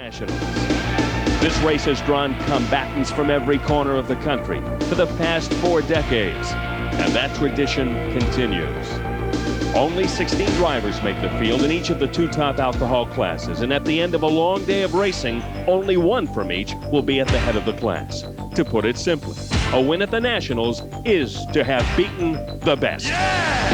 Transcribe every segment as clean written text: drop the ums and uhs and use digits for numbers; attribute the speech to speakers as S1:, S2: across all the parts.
S1: Nationals. This race has drawn combatants from every corner of the country for the past 4 decades, and that tradition continues. Only 16 drivers make the field in each of the 2 top alcohol classes, and at the end of a long day of racing, only one from each will be at the head of the class. To put it simply, a win at the Nationals is to have beaten the best.
S2: Yeah!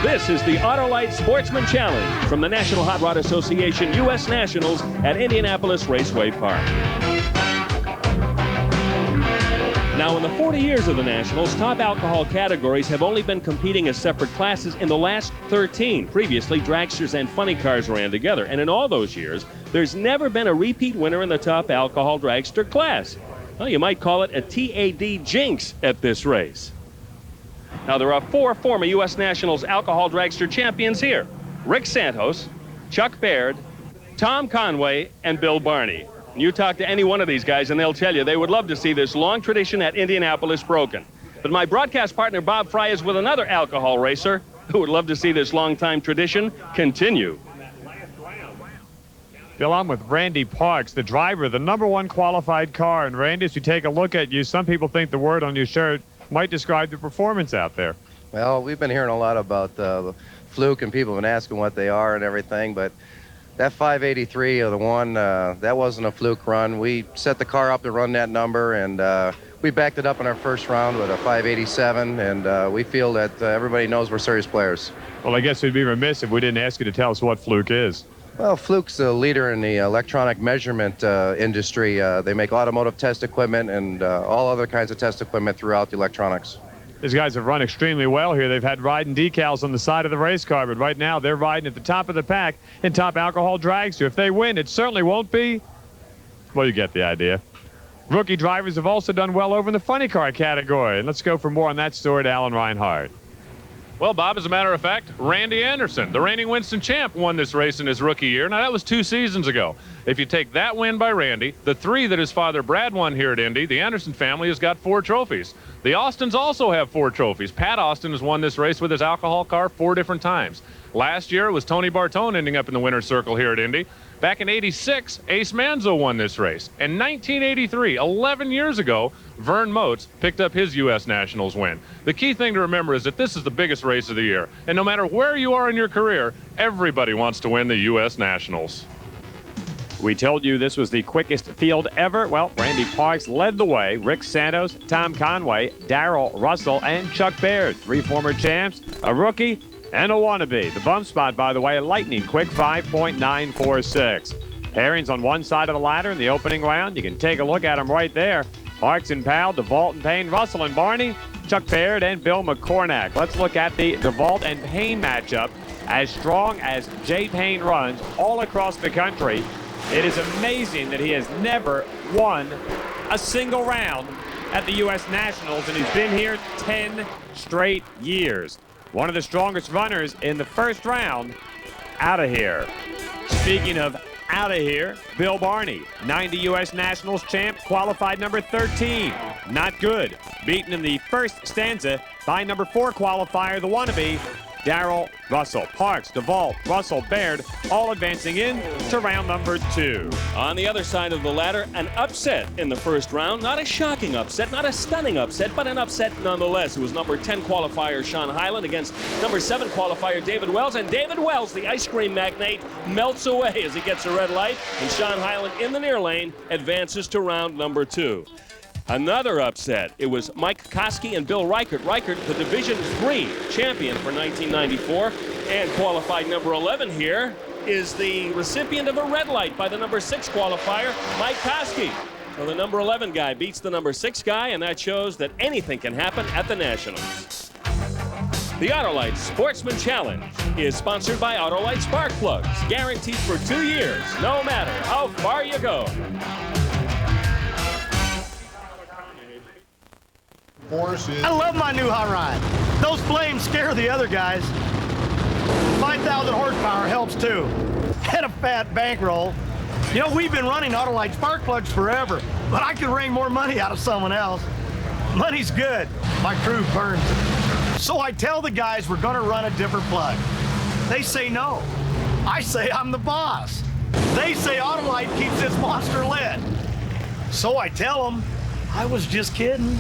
S1: This is the Autolite Sportsman Challenge from the National Hot Rod Association U.S. Nationals at Indianapolis Raceway Park. Now, in the 40 years of the Nationals, top alcohol categories have only been competing as separate classes in the last 13. Previously, dragsters and funny cars ran together, and in all those years, there's never been a repeat winner in the top alcohol dragster class. Well, you might call it a TAD jinx at this race. Now, there are 4 former U.S. Nationals alcohol dragster champions here: Rick Santos, Chuck Baird, Tom Conway, and Bill Barney. You talk to any one of these guys and they'll tell you they would love to see this long tradition at Indianapolis broken. But my broadcast partner Bob Fry is with another alcohol racer who would love to see this long-time tradition continue.
S3: Bill, I'm with Randy Parks, the driver of the #1 qualified car. And Randy, as we take a look at you, some people think the word on your shirt might describe the performance out there.
S4: Well, we've been hearing a lot about the fluke, and people have been asking what they are and everything, but that 583 of the one, that wasn't a fluke run. We set the car up to run that number, and we backed it up in our first round with a 587, and we feel that everybody knows we're serious players.
S3: Well, I guess we'd be remiss if we didn't ask you to tell us what fluke is.
S4: Well, Fluke's a leader in the electronic measurement industry. They make automotive test equipment and all other kinds of test equipment throughout the electronics.
S3: These guys have run extremely well here. They've had riding decals on the side of the race car, but right now they're riding at the top of the pack in top alcohol dragster. If they win, it certainly won't be, well, you get the idea. Rookie drivers have also done well over in the funny car category. And let's go for more on that story to Alan Reinhardt.
S5: Well, Bob, as a matter of fact, Randy Anderson, the reigning Winston champ, won this race in his rookie year. Now, that was 2 seasons ago. If you take that win by Randy, the 3 that his father Brad won here at Indy, the Anderson family has got 4 trophies. The Austins also have 4 trophies. Pat Austin has won this race with his alcohol car 4 different times. Last year, it was Tony Bartone ending up in the winner's circle here at Indy. Back in '86, Ace Manzo won this race. In 1983, 11 years ago, Vern Motes picked up his U.S. Nationals win. The key thing to remember is that this is the biggest race of the year. And no matter where you are in your career, everybody wants to win the U.S. Nationals.
S3: We told you this was the quickest field ever. Well, Randy Parks led the way. Rick Santos, Tom Conway, Darrell Russell, and Chuck Baird. 3 former champs, a rookie, and a wannabe. The bump spot, by the way, a lightning quick 5.946. Pairings on one side of the ladder in the opening round. You can take a look at them right there. Parks and Powell, DeVault and Payne, Russell and Barney, Chuck Baird and Bill McCornack. Let's look at the DeVault and Payne matchup. As strong as Jay Payne runs all across the country, it is amazing that he has never won a single round at the U.S. Nationals, and he's been here 10 straight years. One of the strongest runners in the first round, out of here. Speaking of out of here, Bill Barney, 90 U.S. Nationals champ, qualified number 13. Not good. Beaten in the first stanza by number 4 qualifier, the wannabe, Darrell Russell. Parks, DeVault, Russell, Baird, all advancing in to round number 2.
S1: On the other side of the ladder, an upset in the first round. Not a shocking upset, not a stunning upset, but an upset nonetheless. It was number 10 qualifier Sean Hyland against number 7 qualifier David Wells. And David Wells, the ice cream magnate, melts away as he gets a red light. And Sean Hyland in the near lane advances to round number 2. Another upset. It was Mike Koski and Bill Reichert. Reichert, the Division III champion for 1994, and qualified number 11 here is the recipient of a red light by the number 6 qualifier, Mike Koski. So the number 11 guy beats the number 6 guy, and that shows that anything can happen at the Nationals. The Autolite Sportsman Challenge is sponsored by Autolite Spark Plugs, guaranteed for 2 years, no matter how far you go.
S6: I love my new hot rod. Those flames scare the other guys. 5,000 horsepower helps too. And a fat bankroll. You know, we've been running Autolite spark plugs forever, but I could wring more money out of someone else. Money's good. My crew burns it. So I tell the guys we're gonna run a different plug. They say no. I say I'm the boss. They say Autolite keeps this monster lit. So I tell them I was just kidding.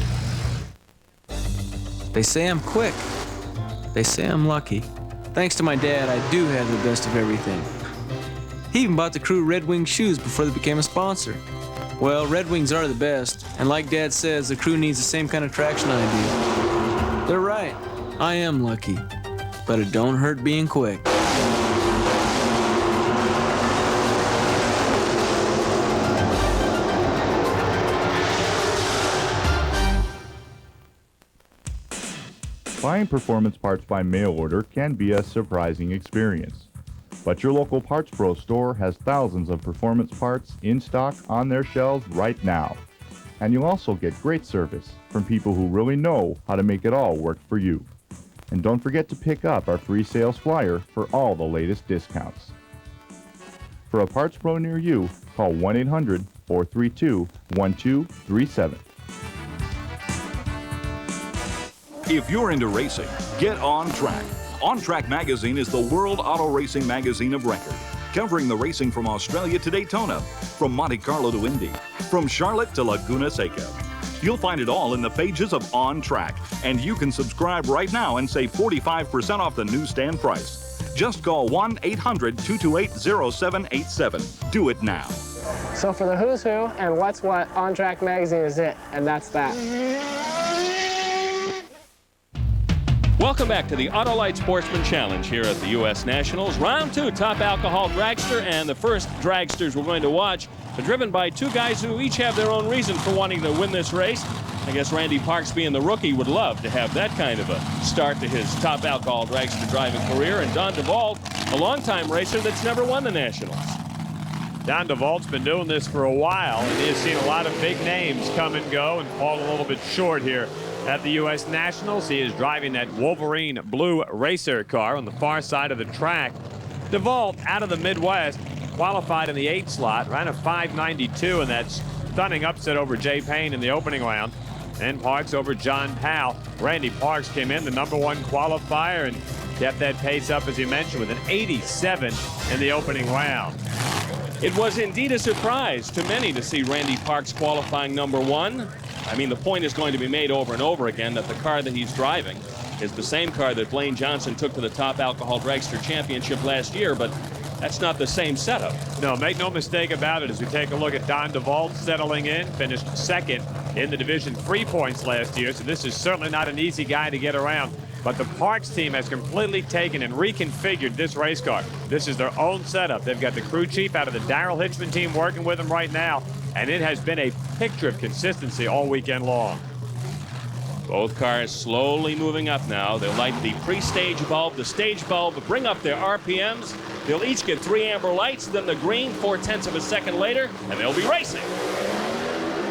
S2: They say I'm quick. They say I'm lucky. Thanks to my dad, I do have the best of everything. He even bought the crew Red Wing shoes before they became a sponsor. Well, Red Wings are the best, and like Dad says, the crew needs the same kind of traction I do. They're right. I am lucky, but it don't hurt being quick.
S7: Buying performance parts by mail order can be a surprising experience. But your local Parts Pro store has thousands of performance parts in stock on their shelves right now. And you'll also get great service from people who really know how to make it all work for you. And don't forget to pick up our free sales flyer for all the latest discounts. For a Parts Pro near you, call 1-800-432-1237.
S8: If you're into racing, get On Track. On Track magazine is the world auto racing magazine of record, covering the racing from Australia to Daytona, from Monte Carlo to Indy, from Charlotte to Laguna Seca. You'll find it all in the pages of On Track, and you can subscribe right now and save 45% off the newsstand price. Just call 1-800-228-0787. Do it now.
S9: So for the who's who and what's what, On Track magazine is it, and that's that.
S1: Welcome back to the Autolite Sportsman Challenge here at the U.S. Nationals. Round 2, top alcohol dragster, and the first dragsters we're going to watch are driven by two guys who each have their own reason for wanting to win this race. I guess Randy Parks, being the rookie, would love to have that kind of a start to his top alcohol dragster driving career. And Don DeVault, a longtime racer that's never won the Nationals.
S3: Don DeVault's been doing this for a while, and he has seen a lot of big names come and go and fall a little bit short here at the U.S. Nationals. He is driving that Wolverine blue racer car on the far side of the track. DeVault, out of the Midwest, qualified in the 8 slot, ran a 5.92 in that stunning upset over Jay Payne in the opening round. And Parks over John Powell. Randy Parks came in the #1 qualifier and kept that pace up, as he mentioned, with an 87 in the opening round.
S1: It was indeed a surprise to many to see Randy Parks qualifying #1. I mean, the point is going to be made over and over again that the car that he's driving is the same car that Blaine Johnson took to the top alcohol dragster championship last year, but that's not the same setup.
S3: No, make no mistake about it. As we take a look at Don DeVault settling in, finished second in the division 3 points last year, so this is certainly not an easy guy to get around. But the Parks team has completely taken and reconfigured this race car. This is their own setup. They've got the crew chief out of the Darrell Hitchman team working with them right now, and it has been a picture of consistency all weekend long.
S1: Both cars slowly moving up now. They'll light the pre-stage bulb, the stage bulb, bring up their RPMs. They'll each get 3 amber lights, then the green 0.4 of a second later, and they'll be racing.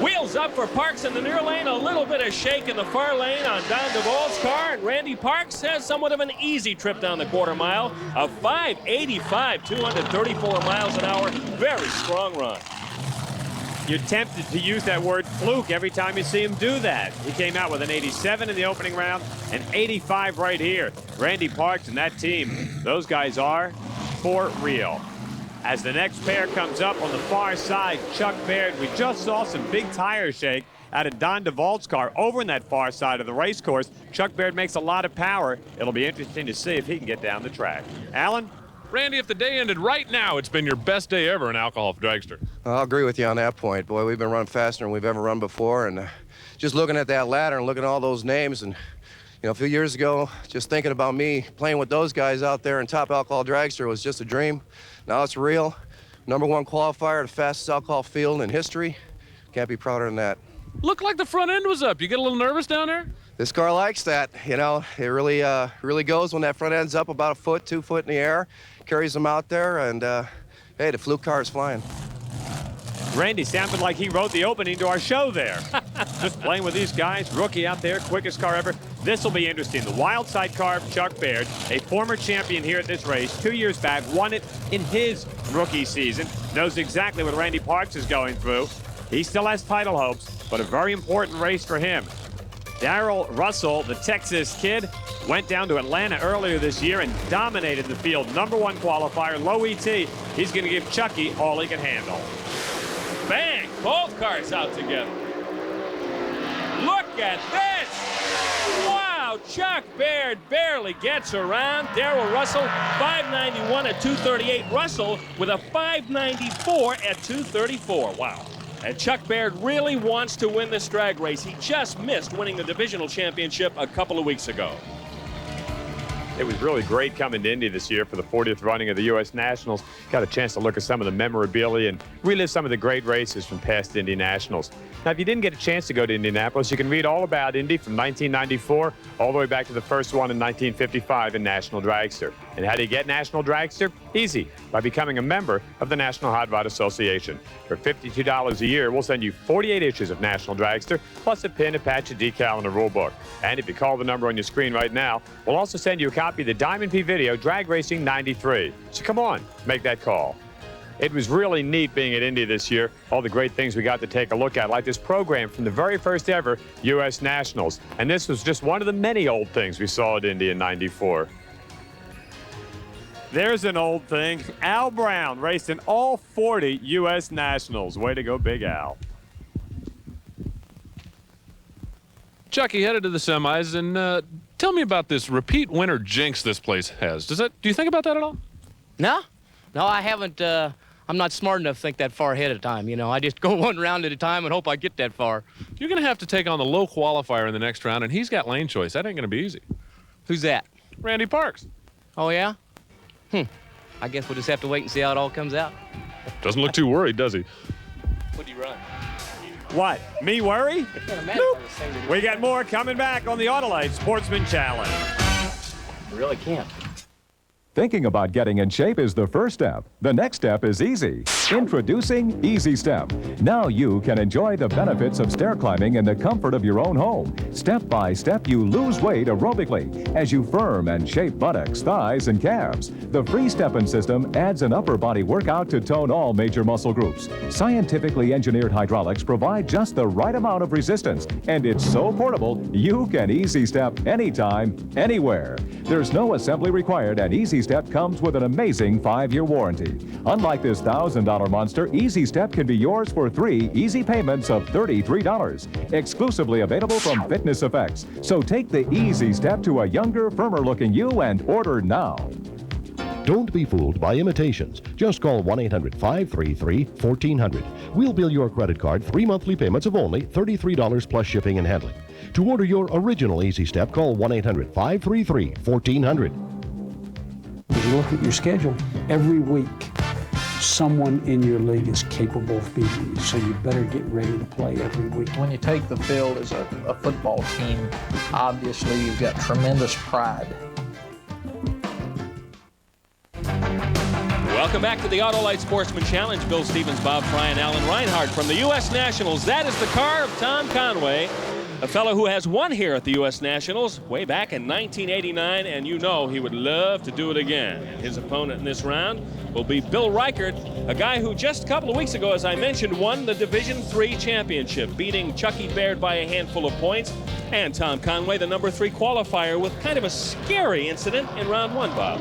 S1: Wheels up for Parks in the near lane, a little bit of shake in the far lane on Don DeVault's car, and Randy Parks has somewhat of an easy trip down the quarter mile, a 5.85, 234 miles an hour, very strong run.
S3: You're tempted to use that word fluke every time you see him do that. He came out with an 87 in the opening round, an 85 right here. Randy Parks and that team, those guys are for real. As the next pair comes up on the far side, Chuck Baird, we just saw some big tire shake out of Don DeVault's car over in that far side of the race course. Chuck Baird makes a lot of power. It'll be interesting to see if he can get down the track. Alan?
S5: Randy, if the day ended right now, it's been your best day ever in alcohol dragster.
S4: I'll agree with you on that point. Boy, we've been running faster than we've ever run before, and just looking at that ladder and looking at all those names, and a few years ago, just thinking about me playing with those guys out there in top alcohol dragster was just a dream. Now it's real. #1 qualifier, the fastest alcohol field in history. Can't be prouder than that.
S5: Looked like the front end was up. You get a little nervous down there?
S4: This car likes that. It really goes when that front end's up about 1 foot, 2 foot in the air. Carries them out there, and hey, the fluke car is flying.
S3: Randy sounded like he wrote the opening to our show there. Just playing with these guys, rookie out there, quickest car ever. This will be interesting. The wild side car of Chuck Baird, a former champion here at this race 2 years back, won it in his rookie season, knows exactly what Randy Parks is going through. He still has title hopes, but a very important race for him. Darrell Russell, the Texas kid, went down to Atlanta earlier this year and dominated the field. #1 qualifier, low ET. He's going to give Chucky all he can handle.
S1: Bang! Both cars out together. Look at this! Wow, Chuck Baird barely gets around. Darrell Russell, 591 at 238. Russell with a 594 at 234. Wow. And Chuck Baird really wants to win this drag race. He just missed winning the divisional championship a couple of weeks ago.
S3: It was really great coming to Indy this year for the 40th running of the U.S. Nationals. Got a chance to look at some of the memorabilia and relive some of the great races from past Indy Nationals. Now, if you didn't get a chance to go to Indianapolis, you can read all about Indy from 1994 all the way back to the first one in 1955 in National Dragster. And how do you get National Dragster? Easy, by becoming a member of the National Hot Rod Association. For $52 a year, we'll send you 48 issues of National Dragster, plus a pin, a patch, a decal, and a rule book. And if you call the number on your screen right now, we'll also send you a copy of the Diamond P video, Drag Racing 93. So come on, make that call. It was really neat being at Indy this year. All the great things we got to take a look at, like this program from the very first ever U.S. Nationals. And this was just one of the many old things we saw at Indy in '94. There's an old thing. Al Brown raced in all 40 U.S. Nationals. Way to go, Big Al.
S5: Chucky, headed to the semis, and tell me about this repeat winner jinx this place has. Do you think about that at all?
S10: No, I haven't. I'm not smart enough to think that far ahead of time. You know, I just go one round at a time and hope I get that far.
S5: You're going to have to take on the low qualifier in the next round, and he's got lane choice. That ain't going to be easy.
S10: Who's that?
S5: Randy Parks.
S10: Oh, yeah? I guess we'll just have to wait and see how it all comes out.
S5: Doesn't look too worried, does he?
S1: What do you run?
S3: What? Me worry? Nope. We got more coming back on the Autolite Sportsman Challenge.
S10: We really can't.
S11: Thinking about getting in shape is the first step. The next step is easy. Introducing Easy Step. Now you can enjoy the benefits of stair climbing in the comfort of your own home. Step by step, you lose weight aerobically as you firm and shape buttocks, thighs, and calves. The free step-in system adds an upper body workout to tone all major muscle groups. Scientifically engineered hydraulics provide just the right amount of resistance, and it's so portable, you can Easy Step anytime, anywhere. There's no assembly required, and Easy Step comes with an amazing 5-year warranty. Unlike this $1,000 monster, Easy Step can be yours for 3 easy payments of $33. Exclusively available from Fitness Effects. So take the Easy Step to a younger, firmer-looking you and order now.
S12: Don't be fooled by imitations. Just call 1-800-533-1400. We'll bill your credit card 3 monthly payments of only $33 plus shipping and handling. To order your original Easy Step, call 1-800-533-1400.
S13: You look at your schedule every week. Someone in your league is capable of beating you, so you better get ready to play every week.
S14: When you take the field as a football team, obviously you've got tremendous pride.
S1: Welcome back to the Autolite Sportsman Challenge. Bill Stevens, Bob Fry, and Alan Reinhardt from the U.S. Nationals. That is the car of Tom Conway, a fellow who has won here at the U.S. Nationals way back in 1989, and you know he would love to do it again. And his opponent in this round will be Bill Reichert, a guy who just a couple of weeks ago, as I mentioned, won the Division III championship, beating Chucky Baird by a handful of points, and Tom Conway, the number 3 qualifier, with kind of a scary incident in round 1, Bob.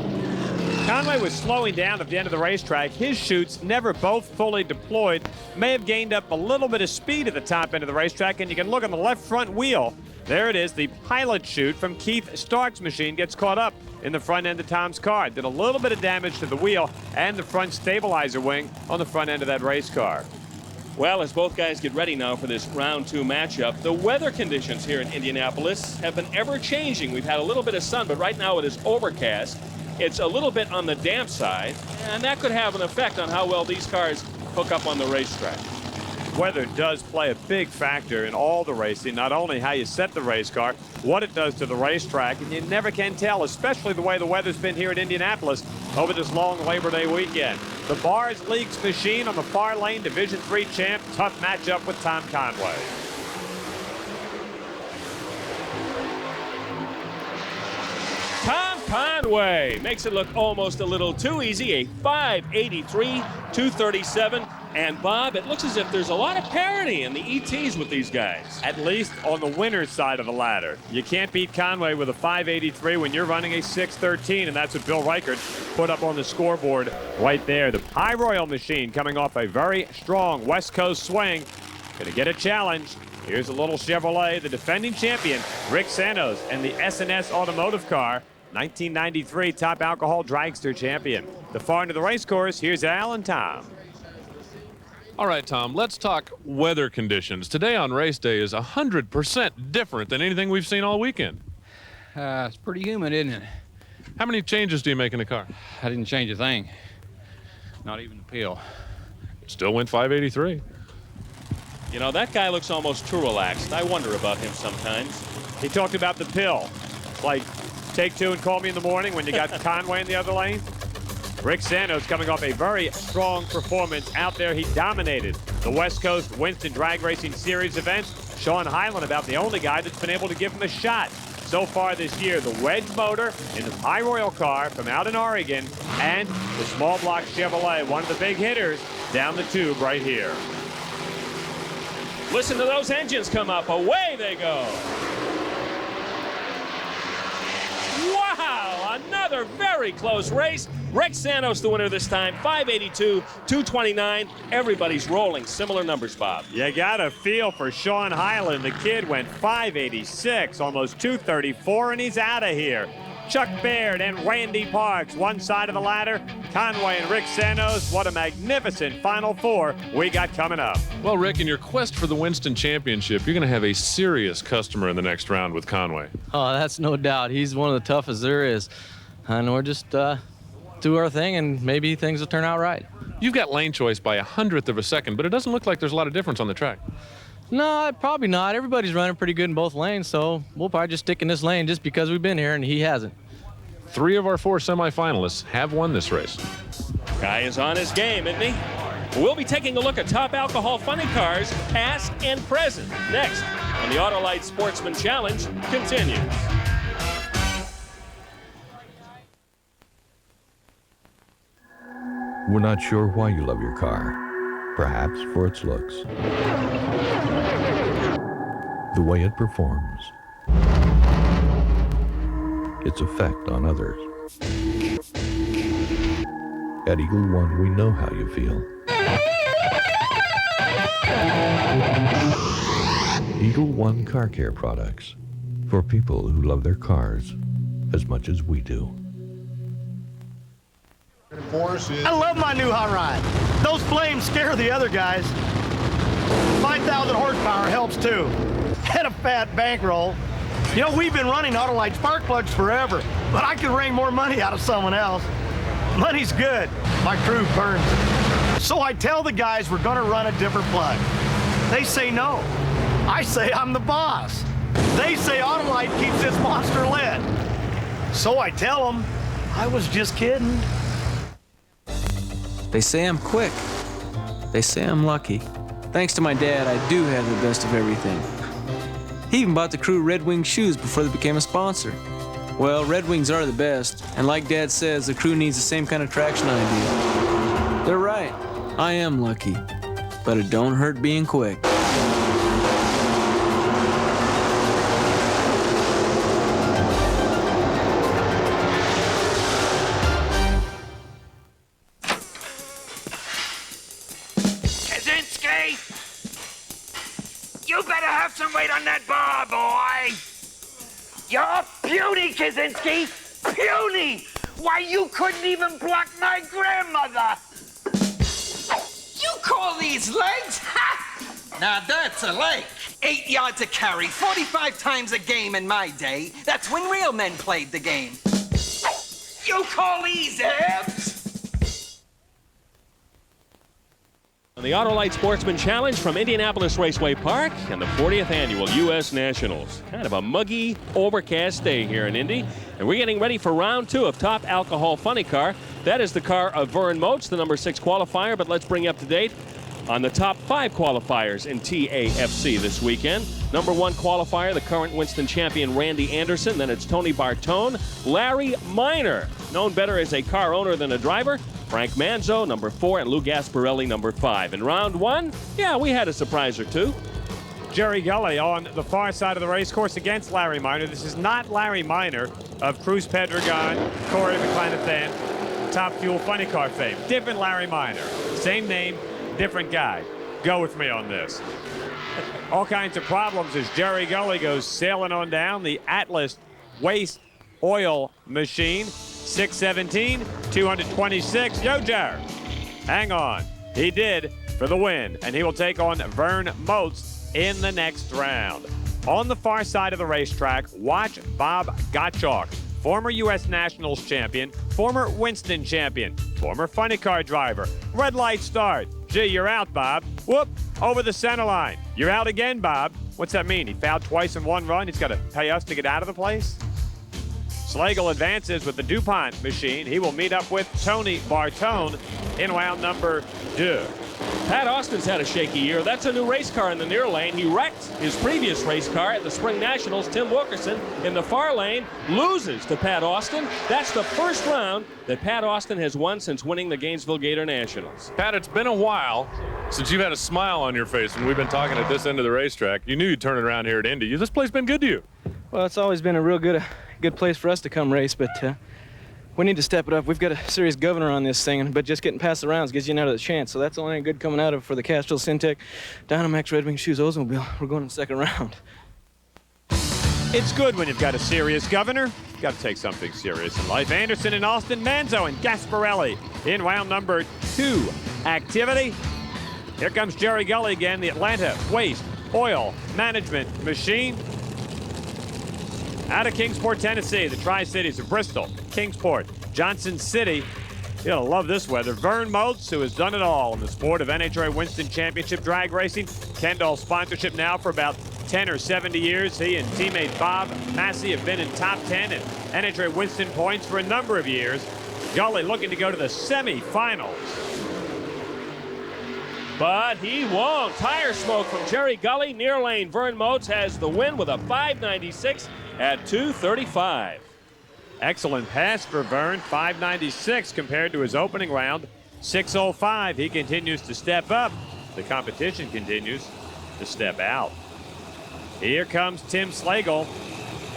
S3: Conway was slowing down at the end of the racetrack. His chutes, never both fully deployed, may have gained up a little bit of speed at the top end of the racetrack, and you can look on the left front wheel. There it is, the pilot chute from Keith Stark's machine gets caught up in the front end of Tom's car. Did a little bit of damage to the wheel and the front stabilizer wing on the front end of that race car.
S1: Well, as both guys get ready now for this round 2 matchup, the weather conditions here in Indianapolis have been ever changing. We've had a little bit of sun, but right now it is overcast. It's a little bit on the damp side, and that could have an effect on how well these cars hook up on the racetrack.
S3: Weather does play a big factor in all the racing, not only how you set the race car, what it does to the racetrack, and you never can tell, especially the way the weather's been here at Indianapolis over this long Labor Day weekend. The Bars League's machine on the far lane, Division III champ, tough matchup with Tom Conway.
S1: Conway makes it look almost a little too easy. A 583, 237. And Bob, it looks as if there's a lot of parity in the ETs with these guys.
S3: At least on the winner's side of the ladder. You can't beat Conway with a 583 when you're running a 613, and that's what Bill Reichert put up on the scoreboard right there. The High Royal machine coming off a very strong West Coast swing. Gonna get a challenge. Here's a little Chevrolet, the defending champion, Rick Santos, and the S&S Automotive car, 1993 Top Alcohol Dragster champion. The far end of the race course, here's Al and Tom.
S5: All right, Tom, let's talk weather conditions. Today on race day is 100% different than anything we've seen all weekend.
S15: It's pretty humid, isn't it?
S5: How many changes do you make in the car?
S15: I didn't change a thing. Not even a pill.
S5: Still went 583.
S1: You know, that guy looks almost too relaxed. I wonder about him sometimes.
S3: He talked about the pill. Like, take two and call me in the morning when you got Conway in the other lane. Rick Santos coming off a very strong performance out there. He dominated the West Coast Winston Drag Racing Series events. Sean Hyland about the only guy that's been able to give him a shot so far this year. The wedge motor in the High Royal car from out in Oregon, and the small block Chevrolet, one of the big hitters down the tube right here.
S1: Listen to those engines come up. Away they go. Wow, another very close race. Rick Santos the winner this time, 582, 229. Everybody's rolling similar numbers, Bob.
S3: You got a feel for Sean Hyland. The kid went 586, almost 234, and he's out of here. Chuck Baird and Randy Parks, one side of the ladder. Conway and Rick Santos. What a magnificent Final Four we got coming up.
S5: Well, Rick, in your quest for the Winston Championship, you're going to have a serious customer in the next round with Conway.
S10: Oh, that's no doubt. He's one of the toughest there is. And we're just do our thing, and maybe things will turn out right.
S5: You've got lane choice by 100th of a second, but it doesn't look like there's a lot of difference on the track.
S10: No, probably not. Everybody's running pretty good in both lanes, so we'll probably just stick in this lane just because we've been here and he hasn't.
S5: 3 of our 4 semifinalists have won this race.
S1: Guy is on his game, isn't he? We'll be taking a look at Top Alcohol Funny Cars, past and present, next on the Autolite Sportsman Challenge continues.
S16: We're not sure why you love your car. Perhaps for its looks, the way it performs, its effect on others. At Eagle One, we know how you feel. Eagle One Car Care products for people who love their cars as much as we do.
S6: I love my new hot rod. Those flames scare the other guys. 5,000 horsepower helps too. And a fat bankroll. You know, we've been running Autolite spark plugs forever, but I could wring more money out of someone else. Money's good. My crew burns it. So I tell the guys we're gonna run a different plug. They say no. I say I'm the boss. They say Autolite keeps this monster lit. So I tell them I was just kidding.
S2: They say I'm quick. They say I'm lucky. Thanks to my dad, I do have the best of everything. He even bought the crew Red Wing shoes before they became a sponsor. Well, Red Wings are the best, and like Dad says, the crew needs the same kind of traction I do. They're right. I am lucky, but it don't hurt being quick.
S17: You better have some weight on that bar, boy. You're puny, Kaczynski. Puny. Why, you couldn't even block my grandmother.
S18: You call these legs? Ha! Now that's a leg. 8 yards a carry, 45 times a game in my day. That's when real men played the game. You call these abs?
S1: The Autolite Sportsman Challenge from Indianapolis Raceway Park and the 40th annual US Nationals. Kind of a muggy, overcast day here in Indy. And we're getting ready for round 2 of Top Alcohol Funny Car. That is the car of Vern Moats, the number 6 qualifier. But let's bring you up to date. on the top 5 qualifiers in TAFC this weekend. Number 1 qualifier, the current Winston champion Randy Anderson. Then it's Tony Bartone, Larry Minor, known better as a car owner than a driver, Frank Manzo, number 4, and Lou Gasparelli, number 5. In round 1, yeah, we had a surprise or two.
S3: Jerry Gully on the far side of the race course against Larry Minor. This is not Larry Minor of Cruz Pedregon, Corey McLenathan, Top Fuel Funny Car fame. Different Larry Minor. Same name, different guy. Go with me on this. All kinds of problems as Jerry Gully goes sailing on down the Atlas Waste Oil Machine. 617, 226. Yo, Jerry. Hang on. He did for the win, and he will take on Vern Motes in the next round. On the far side of the racetrack, watch Bob Gottschalk, former U.S. Nationals champion, former Winston champion, former funny car driver. Red light start. Gee, you're out, Bob. Whoop, over the center line. You're out again, Bob. What's that mean? He fouled twice in one run? He's got to pay us to get out of the place? Slagle advances with the DuPont machine. He will meet up with Tony Bartone in round number 2.
S1: Pat Austin's had a shaky year. That's a new race car in the near lane. He wrecked his previous race car at the Spring Nationals. Tim Wilkerson in the far lane loses to Pat Austin. That's the first round that Pat Austin has won since winning the Gainesville Gator Nationals.
S5: Pat, it's been a while since you've had a smile on your face when we've been talking at this end of the racetrack. You knew you'd turn it around here at Indy. This place been good to you.
S2: Well, it's always been a real good place for us to come race, but we need to step it up. We've got a serious governor on this thing, but just getting past the rounds gives you another chance. So that's the only good coming out of for the Castrol Syntec Dynamax Red Wing Shoes Oldsmobile. We're going in the second round.
S3: It's good when you've got a serious governor. You've got to take something serious in life. Anderson and Austin, Manzo and Gasparelli in round number 2 activity. Here comes Jerry Gully again, the Atlanta Waste Oil Management Machine. Out of Kingsport, Tennessee, the Tri-Cities of Bristol, Kingsport, Johnson City. You're gonna love this weather. Vern Motes, who has done it all in the sport of NHRA Winston Championship drag racing. Kendall sponsorship now for about 10 or 70 years. He and teammate Bob Massey have been in top 10 and NHRA Winston points for a number of years. Gully looking to go to the semifinals.
S1: But he won't. Tire smoke from Jerry Gully. Near lane, Vern Motes has the win with a 596 at 235.
S3: Excellent pass for Vern, 596 compared to his opening round, 605. He continues to step up. The competition continues to step out. Here comes Tim Slagle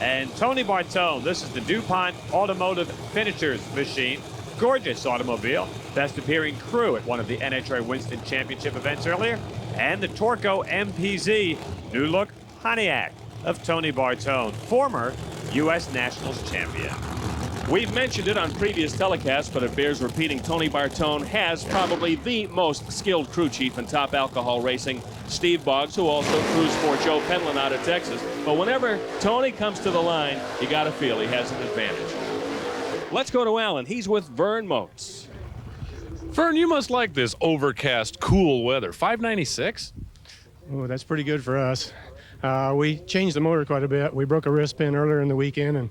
S3: and Tony Bartone. This is the DuPont Automotive Finishers machine. Gorgeous automobile. Best appearing crew at one of the NHRA Winston Championship events earlier. And the Torco MPZ new look Pontiac of Tony Bartone, former U.S. Nationals champion.
S1: We've mentioned it on previous telecasts, but it bears repeating. Tony Bartone has probably the most skilled crew chief in top alcohol racing, Steve Boggs, who also crews for Joe Penland out of Texas. But whenever Tony comes to the line, you got to feel he has an advantage. Let's go to Allen. He's with Vern Motes.
S5: Vern, you must like this overcast, cool weather. 596?
S19: Oh, that's pretty good for us. We changed the motor quite a bit. We broke a wrist pin earlier in the weekend and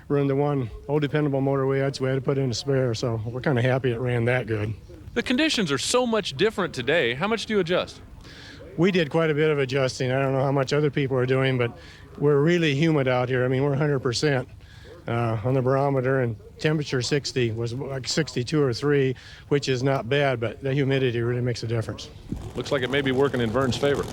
S19: ruined the one old dependable motor we had, so we had to put in a spare. So we're kind of happy it ran that good.
S5: The conditions are so much different today. How much do you adjust?
S19: We did quite a bit of adjusting. I don't know how much other people are doing, but we're really humid out here. I mean, we're 100% on the barometer, and temperature 60 was like 62 or 3, which is not bad, but the humidity really makes a difference.
S5: Looks like it may be working in Vern's favor.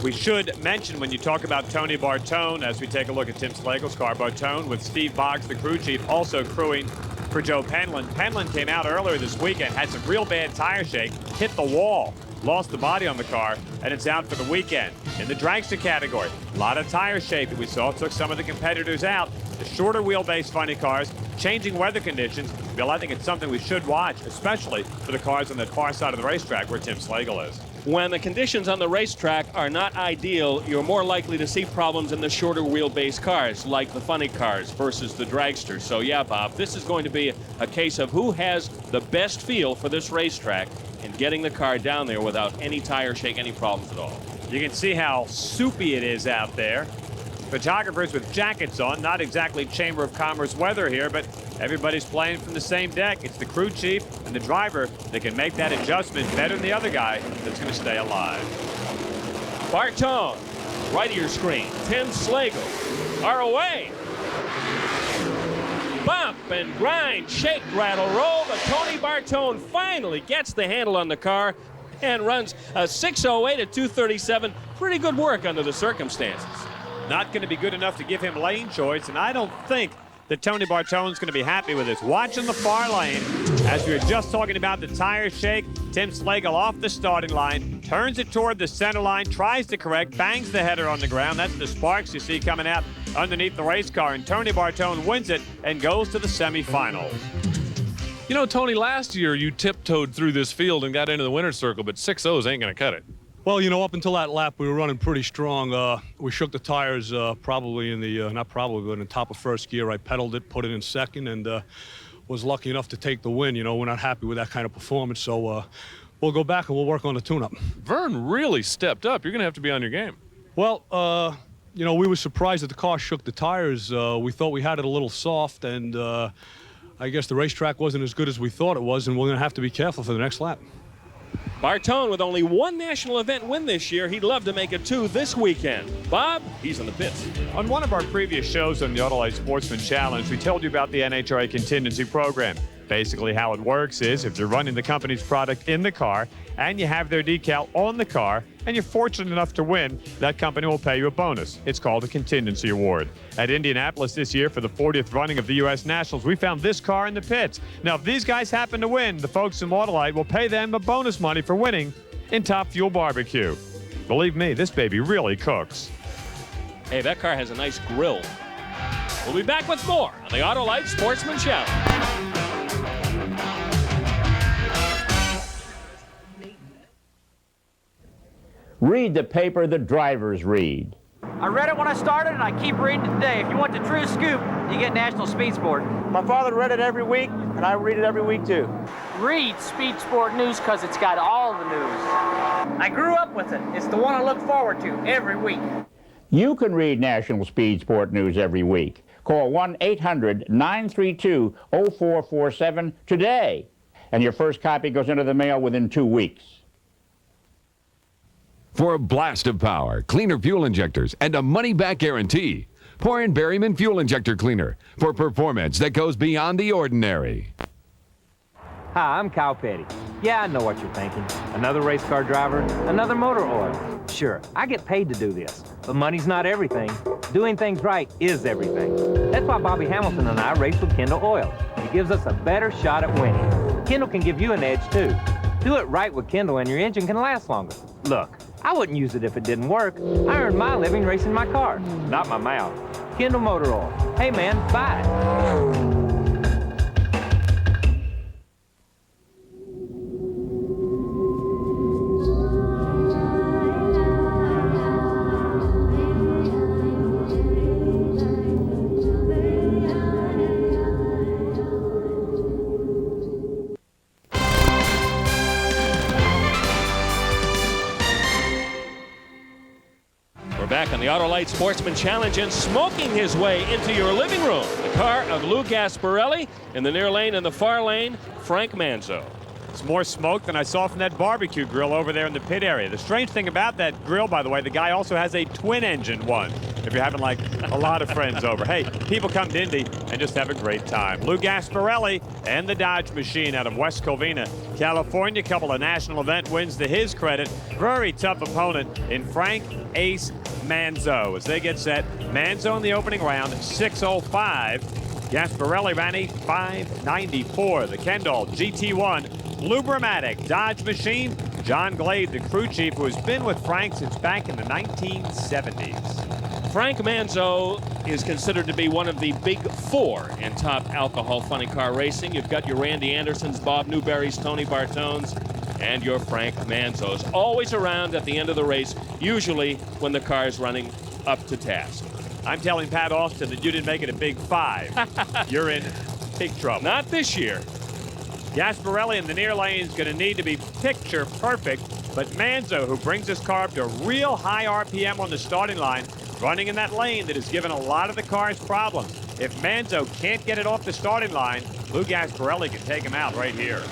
S3: We should mention when you talk about Tony Bartone, as we take a look at Tim Slagle's car, Bartone with Steve Boggs, the crew chief, also crewing for Joe Penland. Penland came out earlier this weekend, had some real bad tire shake, hit the wall, lost the body on the car, and it's out for the weekend. In the dragster category, a lot of tire shake that we saw took some of the competitors out. The shorter wheelbase funny cars, changing weather conditions. Bill, I think it's something we should watch, especially for the cars on the far side of the racetrack where Tim Slagle is.
S1: When the conditions on the racetrack are not ideal, you're more likely to see problems in the shorter wheelbase cars, like the funny cars versus the dragsters. So yeah, Bob, this is going to be a case of who has the best feel for this racetrack and getting the car down there without any tire shake, any problems at all.
S3: You can see how soupy it is out there. Photographers with jackets on, not exactly Chamber of Commerce weather here, but everybody's playing from the same deck. It's the crew chief and the driver that can make that adjustment better than the other guy that's going to stay alive.
S1: Bartone, right of your screen. Tim Slagle are away. Bump and grind, shake, rattle, roll. But Tony Bartone finally gets the handle on the car and runs a 6:08 at 2:37. Pretty good work under the circumstances.
S3: Not going to be good enough to give him lane choice, and I don't think that Tony Bartone's going to be happy with this. Watching the far lane, as we were just talking about the tire shake, Tim Slagle off the starting line, turns it toward the center line, tries to correct, bangs the header on the ground. That's the sparks you see coming out underneath the race car, and Tony Bartone wins it and goes to the semifinals.
S5: You know, Tony, last year you tiptoed through this field and got into the winner's circle, but 6-0s ain't going to cut it.
S20: Well, you know, up until that lap, we were running pretty strong. We shook the tires probably in the, not probably, but in the top of first gear. I pedaled it, put it in second, and was lucky enough to take the win. You know, we're not happy with that kind of performance, so we'll go back and we'll work on the tune-up.
S5: Vern really stepped up. You're going to have to be on your game.
S20: Well, you know, we were surprised that the car shook the tires. We thought we had it a little soft, and I guess the racetrack wasn't as good as we thought it was, and we're going to have to be careful for the next lap.
S1: Bartone with only one national event win this year. He'd love to make it 2 this weekend. Bob, he's in the pits.
S3: On one of our previous shows on the Autolite Sportsman Challenge, we told you about the NHRA contingency program. Basically how it works is if you're running the company's product in the car and you have their decal on the car and you're fortunate enough to win, that company will pay you a bonus. It's called a contingency award. At Indianapolis this year for the 40th running of the USNationals, we found this car in the pits. Now, if these guys happen to win, the folks in Autolite will pay them a bonus money for winning in Top Fuel Barbecue. Believe me, this baby really cooks.
S1: Hey, that car has a nice grill. We'll be back with more on the Autolite Sportsman Challenge.
S21: Read the paper the drivers read.
S22: I read it when I started, and I keep reading it today. If you want the true scoop, you get National Speed Sport.
S23: My father read it every week, and I read it every week, too.
S9: Read Speed Sport News because it's got all the news. I grew up with it. It's the one I look forward to every week.
S21: You can read National Speed Sport News every week. Call 1-800-932-0447 today, and your first copy goes into the mail within 2 weeks.
S24: For a blast of power, cleaner fuel injectors, and a money-back guarantee, pour in Berryman Fuel Injector Cleaner for performance that goes beyond the ordinary.
S25: Hi, I'm Kyle Petty. Yeah, I know what you're thinking. Another race car driver, another motor oil. Sure, I get paid to do this, but money's not everything. Doing things right is everything. That's why Bobby Hamilton and I race with Kendall Oil. It gives us a better shot at winning. Kendall can give you an edge, too. Do it right with Kendall and your engine can last longer. Look, I wouldn't use it if it didn't work. I earned my living racing my car, not my mouth. Kendall Motor Oil. Hey man, buy it.
S1: Back on the Autolite Sportsman Challenge and smoking his way into your living room. The car of Lou Gasparelli in the near lane and the far lane, Frank Manzo.
S3: It's more smoke than I saw from that barbecue grill over there in the pit area. The strange thing about that grill, by the way, the guy also has a twin-engine one. If you're having, like, a lot of friends over. Hey, people come to Indy and just have a great time. Lou Gasparelli and the Dodge Machine out of West Covina, California. Couple of national event wins to his credit. Very tough opponent in Frank Ace Manzo. As they get set, Manzo in the opening round, 6:05. Gasparelli ran a 5:94. The Kendall GT1 Bluebermatic Dodge Machine. John Glade, the crew chief, who has been with Frank since back in the 1970s.
S1: Frank Manzo is considered to be one of the big four in top alcohol funny car racing. You've got your Randy Andersons, Bob Newberry's, Tony Bartones, and your Frank Manzos. Always around at the end of the race, usually when the car is running up to task.
S3: I'm telling Pat Austin that you didn't make it a big 5. You're in big trouble.
S1: Not this year.
S3: Gasparelli in the near lane is going to need to be picture perfect, but Manzo, who brings his car up to real high RPM on the starting line, running in that lane that has given a lot of the cars problems. If Manzo can't get it off the starting line, Lou Gasparelli can take him out right here.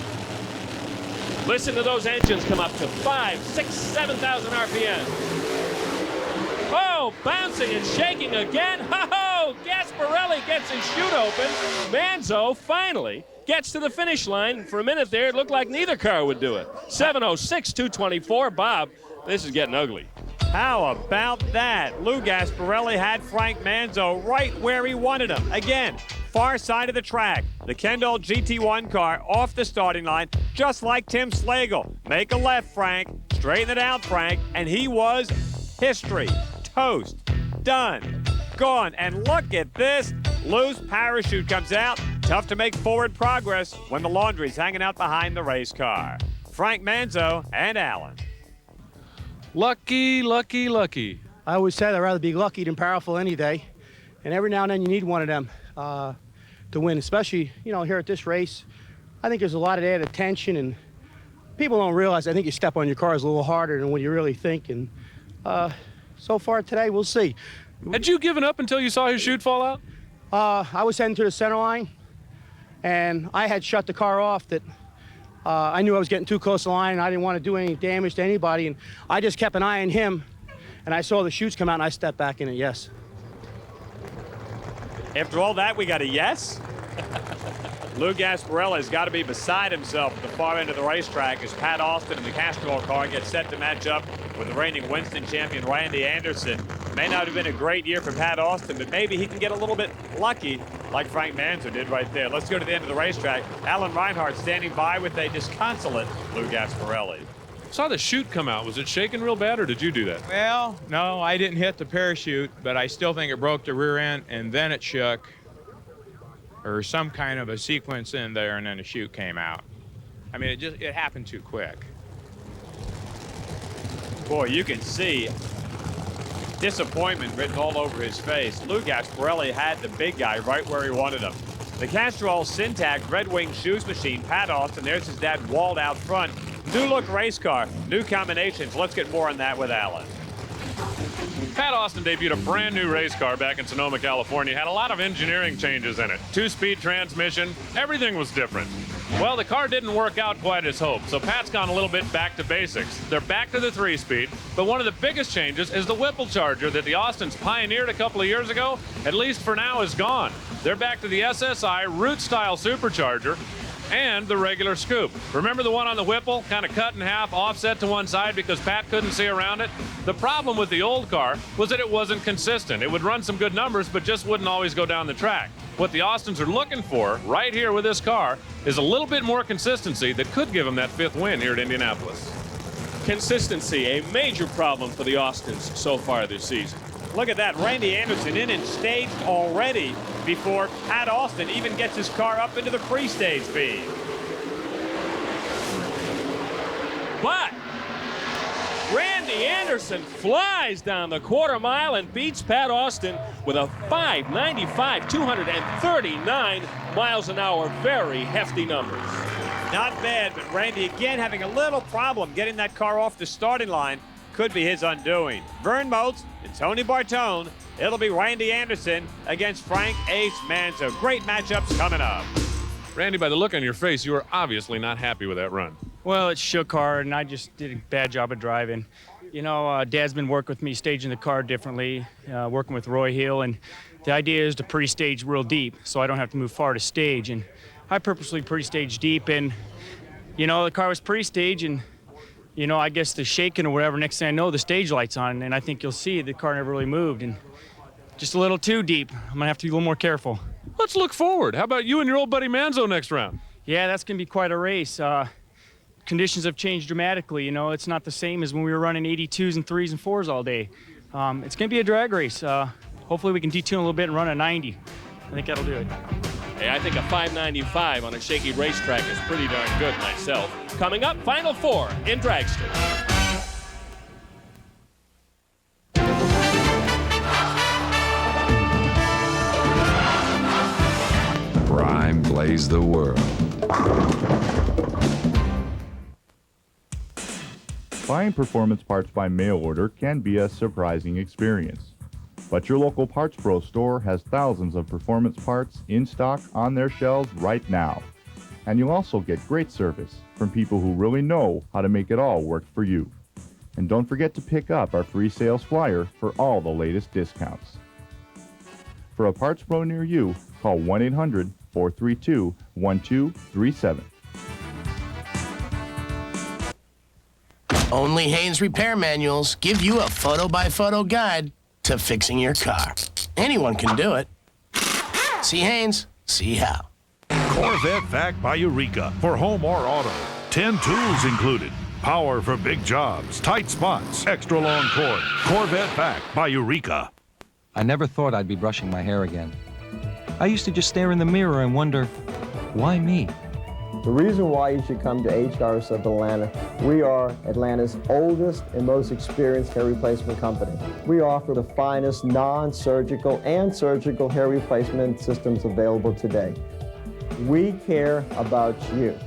S1: Listen to those engines come up to 5, 6, 7,000 RPM. Oh, bouncing and shaking again. Ho-ho! Gasparelli gets his chute open. Manzo finally gets to the finish line. For a minute there, it looked like neither car would do it. 7:06, 2:24. Bob, this is getting ugly.
S3: How about that? Lou Gasparelli had Frank Manzo right where he wanted him. Again, far side of the track. The Kendall GT1 car off the starting line, just like Tim Slagle. Make a left, Frank. Straighten it out, Frank. And he was history. Toast. Done. Gone. And look at this. Lou's parachute comes out. Tough to make forward progress when the laundry's hanging out behind the race car. Frank Manzo and Allen.
S5: Lucky, lucky, lucky.
S4: I always said I'd rather be lucky than powerful any day. And every now and then you need one of them to win, especially, you know, here at this race. I think there's a lot of added tension, and people don't realize, I think you step on your cars a little harder than what you really think. And so far today, we'll see.
S5: Had you given up until you saw his chute fall out?
S4: I was heading to the center line, and I had shut the car off that I knew I was getting too close to the line, and I didn't want to do any damage to anybody. And I just kept an eye on him, and I saw the chutes come out, and I stepped back in it, yes.
S3: After all that, we got a yes? Lou Gasparelli has got to be beside himself at the far end of the racetrack as Pat Austin in the Castrol car gets set to match up with the reigning Winston champion Randy Anderson. May not have been a great year for Pat Austin, but maybe he can get a little bit lucky like Frank Manzo did right there. Let's go to the end of the racetrack. Alan Reinhart standing by with a disconsolate Lou Gasparelli.
S5: Saw the chute come out. Was it shaking real bad, or did you do that?
S7: Well, no, I didn't hit the parachute, but I still think it broke the rear end, and then it shook, or some kind of a sequence in there, and then the chute came out. I mean, it happened too quick.
S3: Boy, you can see disappointment written all over his face. Lou Gasparelli had the big guy right where he wanted him. The Castrol Syntax Red Wing Shoes Machine, Pat Austin, there's his dad walled out front. New look race car, new combinations. Let's get more on that with Alan.
S5: Pat Austin debuted a brand new race car back in Sonoma, California. Had a lot of engineering changes in it. 2-speed transmission, everything was different. Well, the car didn't work out quite as hoped, so Pat's gone a little bit back to basics. They're back to the 3-speed, but one of the biggest changes is the Whipple Charger that the Austins pioneered a couple of years ago, at least for now, is gone. They're back to the SSI Root-style supercharger and the regular scoop. Remember the one on the Whipple, kind of cut in half, offset to one side because Pat couldn't see around it? The problem with the old car was that it wasn't consistent. It would run some good numbers, but just wouldn't always go down the track. What the Austins are looking for right here with this car is a little bit more consistency that could give them that 5th win here at Indianapolis.
S1: Consistency, a major problem for the Austins so far this season.
S3: Look at that, Randy Anderson in and staged already before Pat Austin even gets his car up into the pre-stage speed.
S1: But Randy Anderson flies down the quarter mile and beats Pat Austin with a 5.95, 239 miles an hour. Very hefty numbers.
S3: Not bad, but Randy again having a little problem getting that car off the starting line. Could be his undoing. Vern Motes and Tony Bartone. It'll be Randy Anderson against Frank Ace Manzo. Great matchups coming up.
S5: Randy, by the look on your face, you are obviously not happy with that run.
S4: Well, it shook hard, and I just did a bad job of driving. You know, Dad's been working with me, staging the car differently, working with Roy Hill, and the idea is to pre-stage real deep so I don't have to move far to stage. And I purposely pre-staged deep, and, you know, the car was pre-staged, and you know, I guess the shaking or whatever, next thing I know, the stage light's on, and I think you'll see the car never really moved, and just a little too deep. I'm gonna have to be a little more careful.
S5: Let's look forward. How about you and your old buddy Manzo next round?
S4: Yeah, that's gonna be quite a race. Conditions have changed dramatically. You know, it's not the same as when we were running 82s and 3s and 4s all day. It's gonna be a drag race. Hopefully we can detune a little bit and run a 90. I think that'll do it.
S1: Hey, I think a 5.95 on a shaky racetrack is pretty darn good myself. Coming up, Final Four in Dragster.
S24: Prime plays the world.
S8: Buying performance parts by mail order can be a surprising experience. But your local Parts Pro store has thousands of performance parts in stock on their shelves right now. And you'll also get great service from people who really know how to make it all work for you. And don't forget to pick up our free sales flyer for all the latest discounts. For a Parts Pro near you, call 1-800-432-1237.
S11: Only Haynes Repair Manuals give you a photo-by-photo guide to fixing your car. Anyone can do it. See Haynes, see how.
S12: Corvette Vac by Eureka for home or auto. 10 tools included. Power for big jobs, tight spots, extra long cord. Corvette Vac by Eureka.
S13: I never thought I'd be brushing my hair again. I used to just stare in the mirror and wonder, why me?
S14: The reason why you should come to HRS of Atlanta, we are Atlanta's oldest and most experienced hair replacement company. We offer the finest non-surgical and surgical hair replacement systems available today. We care about you.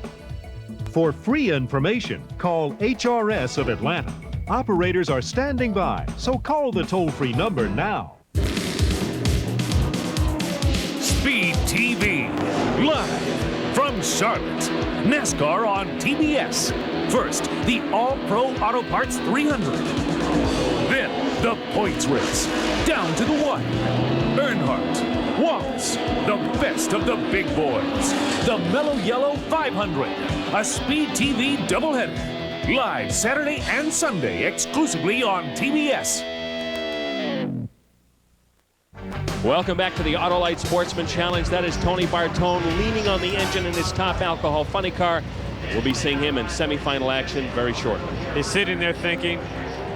S26: For free information, call HRS of Atlanta. Operators are standing by, so call the toll-free number now.
S27: Speed TV, live from Charlotte. NASCAR on TBS. First, the All-Pro Auto Parts 300. Then, the points race. Down to the wire. Earnhardt, Wallace, the best of the big boys. The Mellow Yellow 500. A Speed TV doubleheader. Live Saturday and Sunday exclusively on TBS.
S1: Welcome back to the Autolite Sportsman Challenge. That is Tony Bartone leaning on the engine in his top alcohol funny car. We'll be seeing him in semifinal action very shortly.
S3: He's sitting there thinking,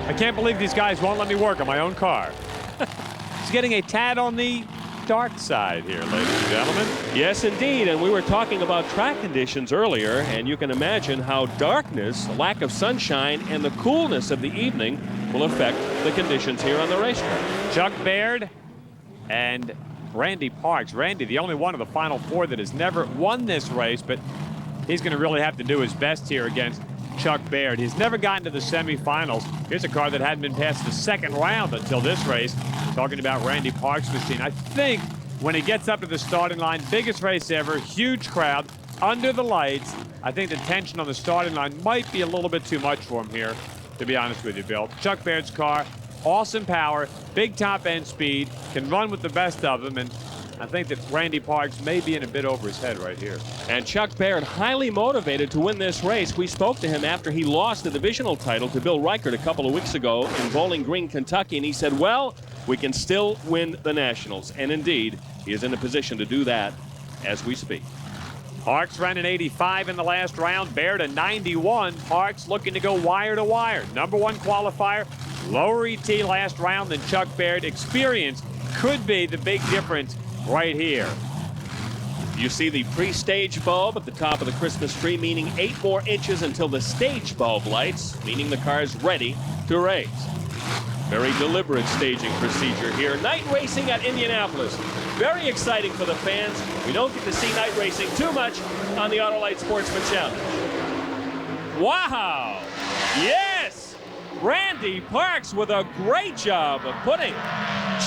S3: I can't believe these guys won't let me work on my own car. He's getting a tad on the dark side here, ladies and gentlemen.
S1: Yes, indeed. And we were talking about track conditions earlier, and you can imagine how darkness, lack of sunshine, and the coolness of the evening will affect the conditions here on the racetrack.
S3: Chuck Baird and Randy Parks. Randy, the only one of the Final Four that has never won this race, but he's going to really have to do his best here against Chuck Baird. He's never gotten to the semifinals. Here's a car that hadn't been past the second round until this race. Talking about Randy Parks' machine. I think when he gets up to the starting line, biggest race ever, huge crowd, under the lights, I think the tension on the starting line might be a little bit too much for him here, to be honest with you, Bill. Chuck Baird's car, awesome power, big top end speed, can run with the best of them, and I think that Randy Parks may be in a bit over his head right here.
S1: And Chuck Baird highly motivated to win this race. We spoke to him after he lost the divisional title to Bill Reichert a couple of weeks ago in Bowling Green, Kentucky, and he said, well, we can still win the Nationals. And indeed, he is in a position to do that as we speak.
S3: Parks ran an 85 in the last round, Baird a 91. Parks looking to go wire to wire. Number one qualifier, lower ET last round than Chuck Baird. Experience could be the big difference right here.
S1: You see the pre-stage bulb at the top of the Christmas tree, meaning 8 more inches until the stage bulb lights, meaning the car is ready to race. Very deliberate staging procedure here. Night racing at Indianapolis. Very exciting for the fans. We don't get to see night racing too much on the Autolite Sportsman Challenge. Wow! Yes! Randy Parks with a great job of putting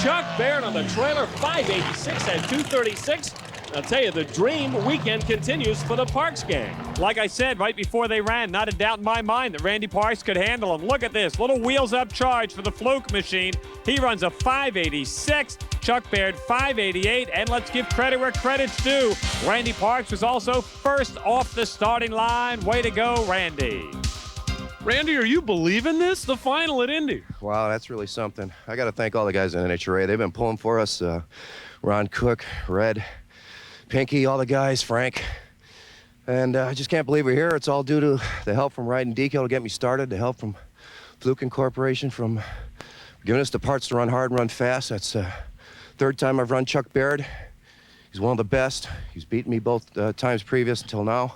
S1: Chuck Baird on the trailer. 586 and 236. I'll tell you, the dream weekend continues for the Parks gang.
S3: Like I said right before they ran, not a doubt in my mind that Randy Parks could handle him. Look at this, little wheels up charge for the Fluke machine. He runs a 586, Chuck Baird 588, and let's give credit where credit's due. Randy Parks was also first off the starting line. Way to go, Randy.
S5: Randy, are you believing this? The final at Indy.
S28: Wow, that's really something. I got to thank all the guys in NHRA. They've been pulling for us. Ron Cook, Red, Pinky, all the guys, Frank. And I just can't believe we're here. It's all due to the help from Ride and Decal to get me started, the help from Fluke Incorporation, from giving us the parts to run hard and run fast. That's the third time I've run Chuck Baird. He's one of the best. He's beaten me both times previous until now.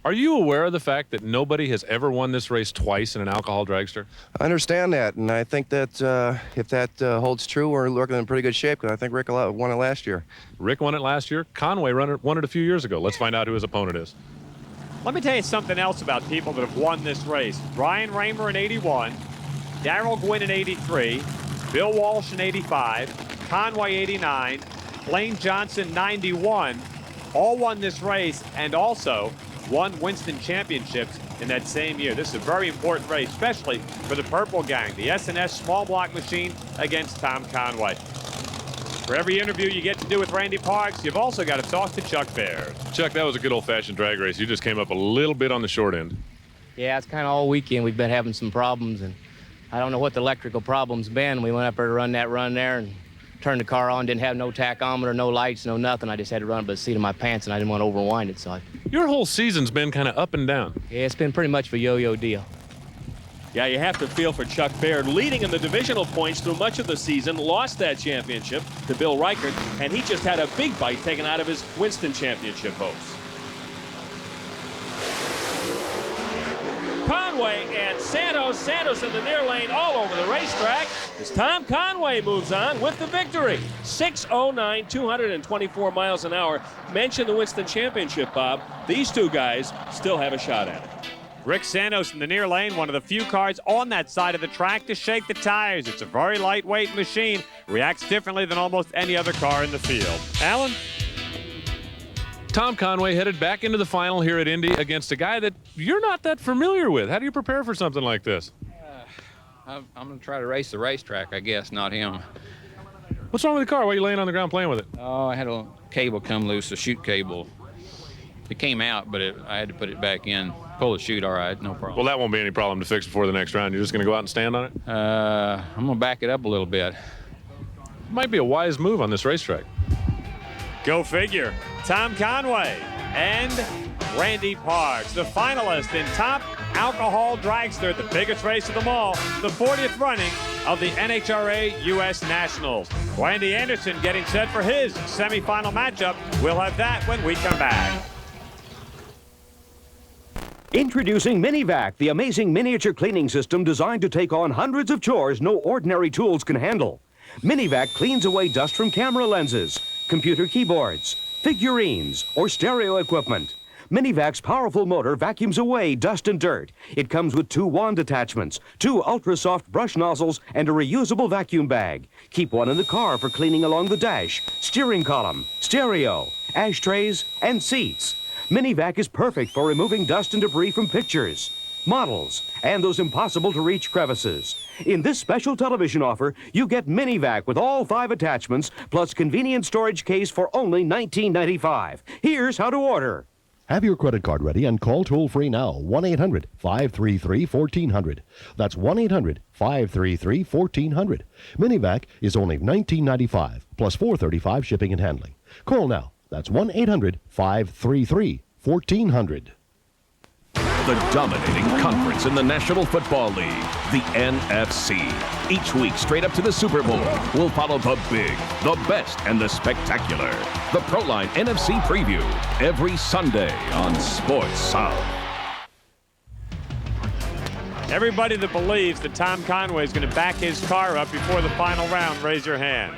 S5: Are you aware of the fact that nobody has ever won this race twice in an alcohol dragster?
S28: I understand that, and I think that if that holds true, we're looking in pretty good shape, because I think Rick won it last year.
S5: Rick won it last year. Conway won it a few years ago. Let's find out who his opponent is.
S3: Let me tell you something else about people that have won this race. Brian Raymer in 81, Darrell Gwynn in 83, Bill Walsh in 85, Conway 89, Lane Johnson 91, all won this race and also won Winston Championships in that same year. This is a very important race, especially for the Purple Gang, the S&S small block machine against Tom Conway. For every interview you get to do with Randy Parks, you've also got to talk to Chuck Baird.
S5: Chuck, that was a good old-fashioned drag race. You just came up a little bit on the short end.
S2: Yeah, it's kind of all weekend we've been having some problems, and I don't know what the electrical problem's been. We went up there to run that run there and turned the car on, didn't have no tachometer, no lights, no nothing. I just had to run by the seat of my pants, and I didn't want to overwind it, so
S5: Your whole season's been kind of up and down.
S2: Yeah, it's been pretty much a yo-yo deal.
S1: Yeah, you have to feel for Chuck Baird, leading in the divisional points through much of the season, lost that championship to Bill Reichert, and he just had a big bite taken out of his Winston Championship hopes. Conway and Santos in the near lane all over the racetrack as Tom Conway moves on with the victory. 6:09, 224 miles an hour. Mention the Winston Championship, Bob. These two guys still have a shot at it.
S3: Rick Santos in the near lane, one of the few cars on that side of the track to shake the tires. It's a very lightweight machine, reacts differently than almost any other car in the field. Alan?
S5: Tom Conway headed back into the final here at Indy against a guy that you're not that familiar with. How do you prepare for something like this?
S6: I'm going to try to race the racetrack, I guess, not him.
S5: What's wrong with the car? Why are you laying on the ground playing with it?
S6: Oh, I had a cable come loose, a chute cable. It came out, but I had to put it back in. Pull the chute, all right, no problem.
S5: Well, that won't be any problem to fix before the next round. You're just going to go out and stand on it?
S6: I'm going to back it up a little bit.
S5: Might be a wise move on this racetrack.
S3: Go figure. Tom Conway and Randy Parks, the finalist in Top Alcohol Dragster at the biggest race of them all, the 40th running of the NHRA US Nationals. Randy Anderson getting set for his semifinal matchup. We'll have that when we come back.
S10: Introducing MiniVac, the amazing miniature cleaning system designed to take on hundreds of chores no ordinary tools can handle. MiniVac cleans away dust from camera lenses, computer keyboards, figurines, or stereo equipment. MiniVac's powerful motor vacuums away dust and dirt. It comes with 2 wand attachments, 2 ultra-soft brush nozzles, and a reusable vacuum bag. Keep one in the car for cleaning along the dash, steering column, stereo, ashtrays, and seats. MiniVac is perfect for removing dust and debris from pictures, models, and those impossible-to-reach crevices. In this special television offer, you get MiniVac with all 5 attachments, plus convenient storage case for only $19.95. Here's how to order.
S15: Have your credit card ready and call toll-free now, 1-800-533-1400. That's 1-800-533-1400. MiniVac is only $19.95, plus $4.35 shipping and handling. Call now. That's 1-800-533-1400.
S27: The dominating conference in the National Football League, the NFC. Each week, straight up to the Super Bowl, we'll follow the big, the best, and the spectacular. The ProLine NFC Preview, every Sunday on Sports South.
S3: Everybody that believes that Tom Conway is going to back his car up before the final round, raise your hand.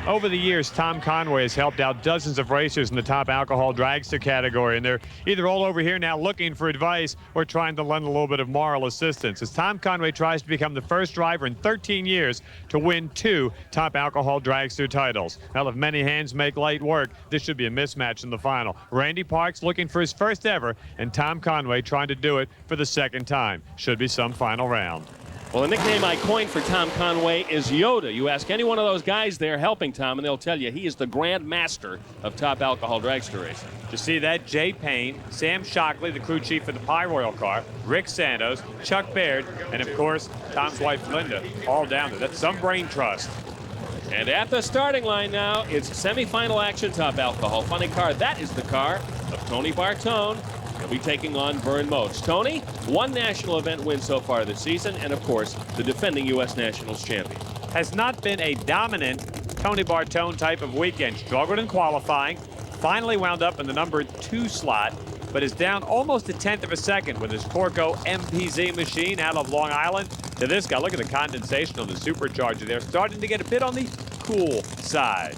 S3: Over the years, Tom Conway has helped out dozens of racers in the Top Alcohol Dragster category, and they're either all over here now looking for advice or trying to lend a little bit of moral assistance as Tom Conway tries to become the first driver in 13 years to win 2 Top Alcohol Dragster titles. Well, if many hands make light work, this should be a mismatch in the final. Randy Parks looking for his first ever, and Tom Conway trying to do it for the second time. Should be some final round.
S1: Well, the nickname I coined for Tom Conway is Yoda. You ask any one of those guys there helping Tom, and they'll tell you he is the grand master of Top Alcohol Dragster racing.
S3: To see that, Jay Payne, Sam Shockley, the crew chief for the Pie Royal car, Rick Santos, Chuck Baird, and of course, Tom's wife Linda, all down there. That's some brain trust.
S1: And at the starting line now, it's semifinal action, Top Alcohol. Funny car, that is the car of Tony Bartone. He'll be taking on Vern Moats. Tony, 1 national event win so far this season, and of course, the defending U.S. Nationals champion.
S3: Has not been a dominant Tony Bartone type of weekend. Struggled in qualifying, finally wound up in the number 2 slot, but is down almost a 1/10 of a second with his Corco MPZ machine out of Long Island. To this guy, look at the condensation on the supercharger there, starting to get a bit on the cool side.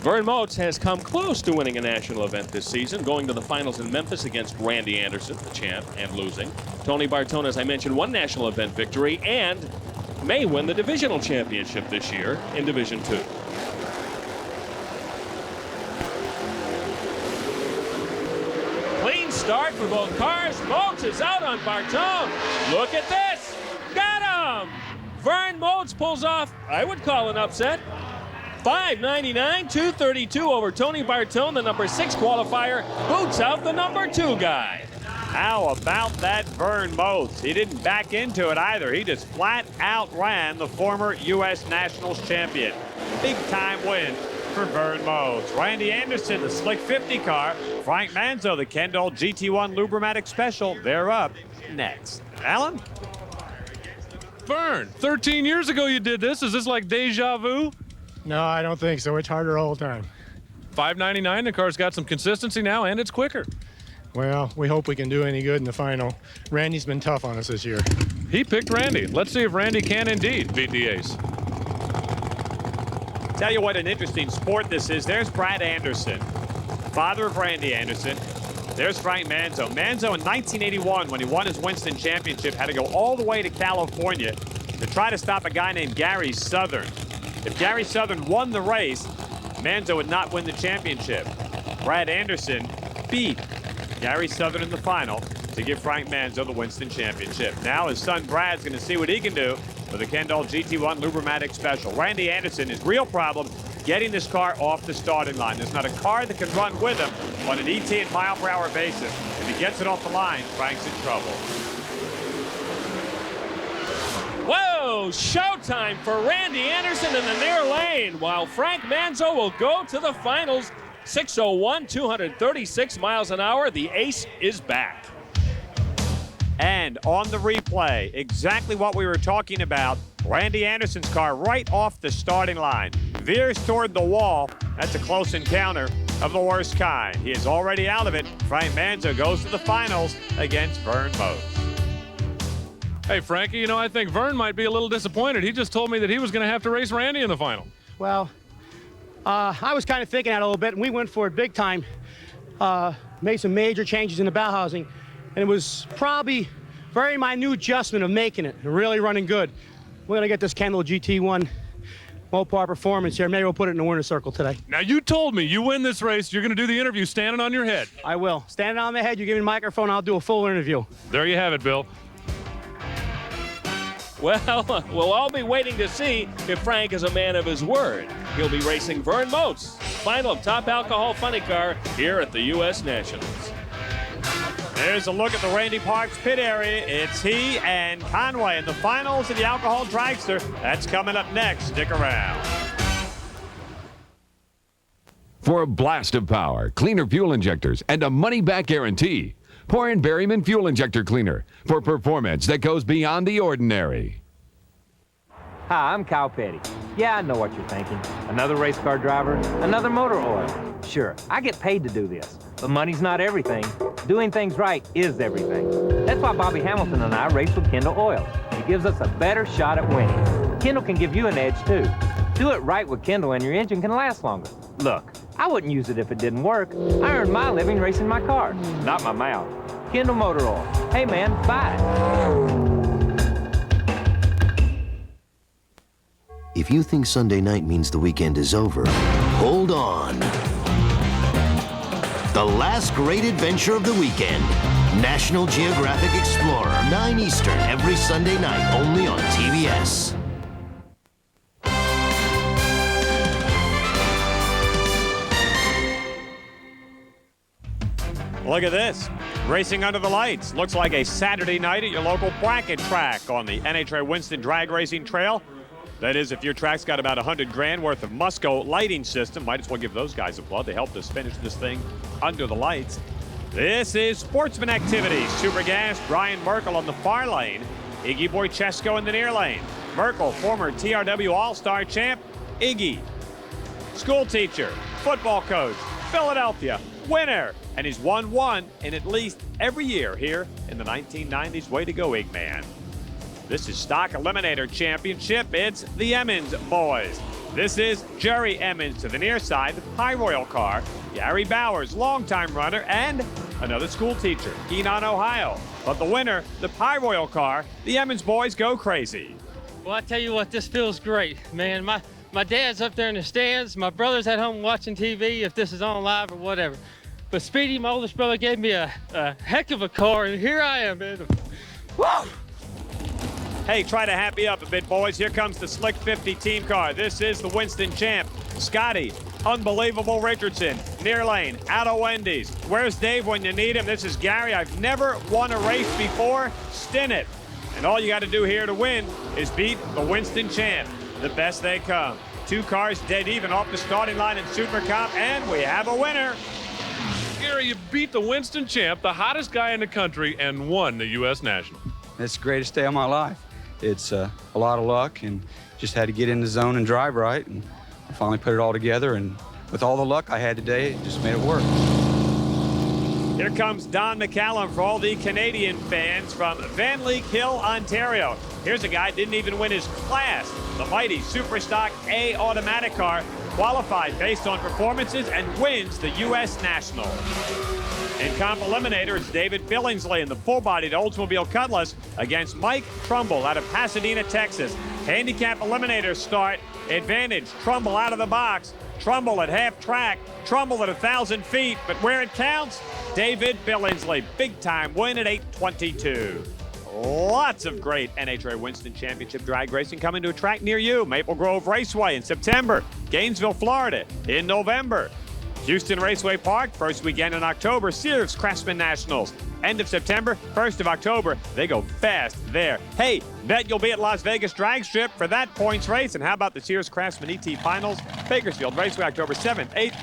S1: Vern Moats has come close to winning a national event this season, going to the finals in Memphis against Randy Anderson, the champ, and losing. Tony Bartone, as I mentioned, 1 national event victory, and may win the divisional championship this year in Division 2. Clean start for both cars. Moats is out on Bartone. Look at this. Got him. Vern Moats pulls off, I would call an upset. 599, 232 over Tony Bartone, the number 6 qualifier, boots out the number 2 guy.
S3: How about that Vern Moats? He didn't back into it either. He just flat out ran the former U.S. Nationals champion. Big time win for Vern Moats. Randy Anderson, the Slick 50 car. Frank Manzo, the Kendall GT1 Lubramatic Special. They're up next. Alan?
S5: Vern, 13 years ago you did this. Is this like deja vu?
S9: No, I don't think so. It's harder all the time.
S5: $5.99, the car's got some consistency now, and it's quicker.
S9: Well, we hope we can do any good in the final. Randy's been tough on us this year.
S5: He picked Randy. Let's see if Randy can indeed beat the ace.
S3: Tell you what an interesting sport this is. There's Brad Anderson, father of Randy Anderson. There's Frank Manzo. Manzo in 1981, when he won his Winston Championship, had to go all the way to California to try to stop a guy named Gary Southern. If Gary Southern won the race, Manzo would not win the championship. Brad Anderson beat Gary Southern in the final to give Frank Manzo the Winston Championship. Now his son Brad's going to see what he can do with the Kendall GT1 Lubramatic Special. Randy Anderson, his real problem, getting this car off the starting line. There's not a car that can run with him on an ET and mile-per-hour basis. If he gets it off the line, Frank's in trouble.
S1: Whoa, showtime for Randy Anderson in the near lane, while Frank Manzo will go to the finals. 601, 236 miles an hour. The ace is back.
S3: And on the replay, exactly what we were talking about. Randy Anderson's car right off the starting line. Veers toward the wall. That's a close encounter of the worst kind. He is already out of it. Frank Manzo goes to the finals against Vern Moats.
S5: Hey, Frankie, you know, I think Vern might be a little disappointed. He just told me that he was going to have to race Randy in the final.
S16: Well, I was kind of thinking that a little bit, and we went for it big time. Made some major changes in the bow housing, and it was probably very minute adjustment of making it and really running good. We're going to get this Kendall GT1 Mopar performance here. Maybe we'll put it in the winner's circle today.
S5: Now, you told me you win this race, you're going to do the interview standing on your head.
S16: I will. Standing on my head, you give me the microphone, I'll do a full interview.
S5: There you have it, Bill.
S1: Well, we'll all be waiting to see if Frank is a man of his word. He'll be racing Vern Moats, final of Top Alcohol Funny Car here at the U.S. Nationals.
S3: There's a look at the Randy Parks pit area. It's he and Conway in the finals of the Alcohol Dragster. That's coming up next. Stick around.
S24: For a blast of power, cleaner fuel injectors, and a money-back guarantee, pour in Berryman Fuel Injector Cleaner for performance that goes beyond the ordinary.
S25: Hi, I'm Cal Petty. Yeah, I know what you're thinking. Another race car driver, another motor oil. Sure, I get paid to do this, but money's not everything. Doing things right is everything. That's why Bobby Hamilton and I race with Kendall Oil. It gives us a better shot at winning. Kendall can give you an edge, too. Do it right with Kendall and your engine can last longer. Look, I wouldn't use it if it didn't work. I earned my living racing my car, not my mouth. Kendall Motor Oil. Hey, man, buy it.
S17: If you think Sunday night means the weekend is over, hold on. The last great adventure of the weekend. National Geographic Explorer, 9 Eastern, every Sunday night, only on TBS.
S3: Look at this. Racing under the lights. Looks like a Saturday night at your local bracket track on the NHRA Winston Drag Racing Trail. That is, if your track's got about $100,000 worth of Musco lighting system, might as well give those guys a plug. They helped us finish this thing under the lights. This is Sportsman Activity. Super Gas, Brian Merkel on the far lane. Iggy Boychesko in the near lane. Merkel, former TRW All-Star champ. Iggy, school teacher, football coach, Philadelphia, winner. And he's won one in at least every year here in the 1990s. Way to go, Eggman. This is Stock Eliminator Championship. It's the Emmons boys. This is Jerry Emmons to the near side, the Pie Royal car. Gary Bowers, longtime runner, and another school teacher, Keenan, Ohio. But the winner, the Pie Royal car, the Emmons boys go crazy.
S4: Well, I tell you what, this feels great, man. My dad's up there in the stands. My brother's at home watching TV, if this is on live or whatever. But Speedy, my oldest brother, gave me a heck of a car, and here I am, man. Woo!
S3: Hey, try to happy up a bit, boys. Here comes the Slick 50 team car. This is the Winston Champ. Scotty, Unbelievable Richardson, near lane, out of Wendy's. Where's Dave when you need him? This is Gary. I've never won a race before. Stint it. And all you got to do here to win is beat the Winston Champ. The best they come. 2 cars dead even off the starting line in Super Cup, and we have a winner.
S5: Gary, you beat the Winston Champ, the hottest guy in the country, and won the U.S. National.
S7: It's the greatest day of my life. It's a lot of luck, and just had to get in the zone and drive right, and I finally put it all together, and with all the luck I had today, it just made it work.
S3: Here comes Don McCallum for all the Canadian fans from Van Leek Hill, Ontario. Here's a guy who didn't even win his class. The mighty Superstock A automatic car qualified based on performances and wins the U.S. National. In comp eliminator, it's David Billingsley in the full-bodied Oldsmobile Cutlass against Mike Trumbull out of Pasadena, Texas. Handicap eliminator start. Advantage, Trumbull out of the box. Trumbull at half track. Trumbull at 1,000 feet. But where it counts, David Billingsley. Big-time win at 8:22. Lots of great NHRA Winston Championship drag racing coming to a track near you. Maple Grove Raceway in September. Gainesville, Florida in November. Houston Raceway Park, first weekend in October. Sears Craftsman Nationals, end of September, 1st of October. They go fast there. Hey, bet you'll be at Las Vegas Drag Strip for that points race. And how about the Sears Craftsman ET Finals? Bakersfield Raceway, October 7th, 8th,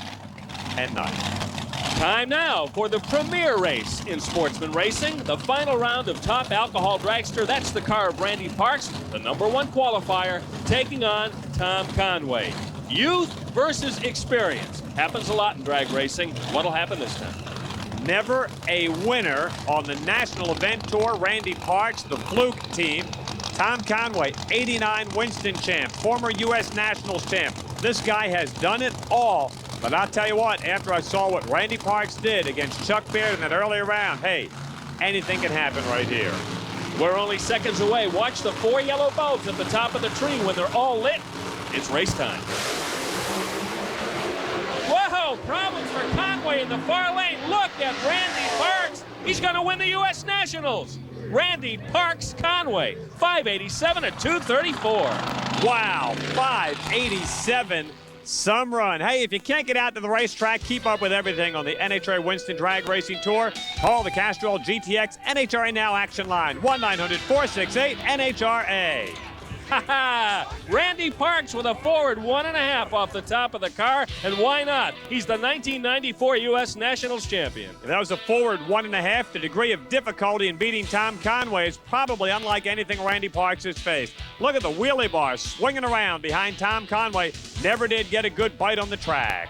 S3: and 9th.
S1: Time now for the premier race in sportsman racing, the final round of Top Alcohol Dragster. That's the car of Randy Parks, the #1 qualifier, taking on Tom Conway. Youth versus experience. Happens a lot in drag racing. What'll happen this time?
S3: Never a winner on the national event tour. Randy Parks, the Fluke team. Tom Conway, 89 Winston champ, former U.S. Nationals champ. This guy has done it all. But I'll tell you what, after I saw what Randy Parks did against Chuck Baird in that earlier round, hey, anything can happen right here.
S1: We're only seconds away. Watch the 4 yellow bulbs at the top of the tree. When they're all lit, it's race time. Whoa, problems for Conway in the far lane. Look at Randy Parks. He's going to win the U.S. Nationals. Randy Parks Conway, 587 at 234.
S3: Wow, 587. Some run. Hey, if you can't get out to the racetrack, keep up with everything on the NHRA Winston Drag Racing Tour. Call the Castrol GTX NHRA Now action line, 1-900-468-NHRA.
S1: Randy Parks with a forward 1.5 off the top of the car, and why not? He's the 1994 U.S. Nationals champion.
S3: If that was a forward 1.5, the degree of difficulty in beating Tom Conway is probably unlike anything Randy Parks has faced. Look at the wheelie bars swinging around behind Tom Conway. Never did get a good bite on the track.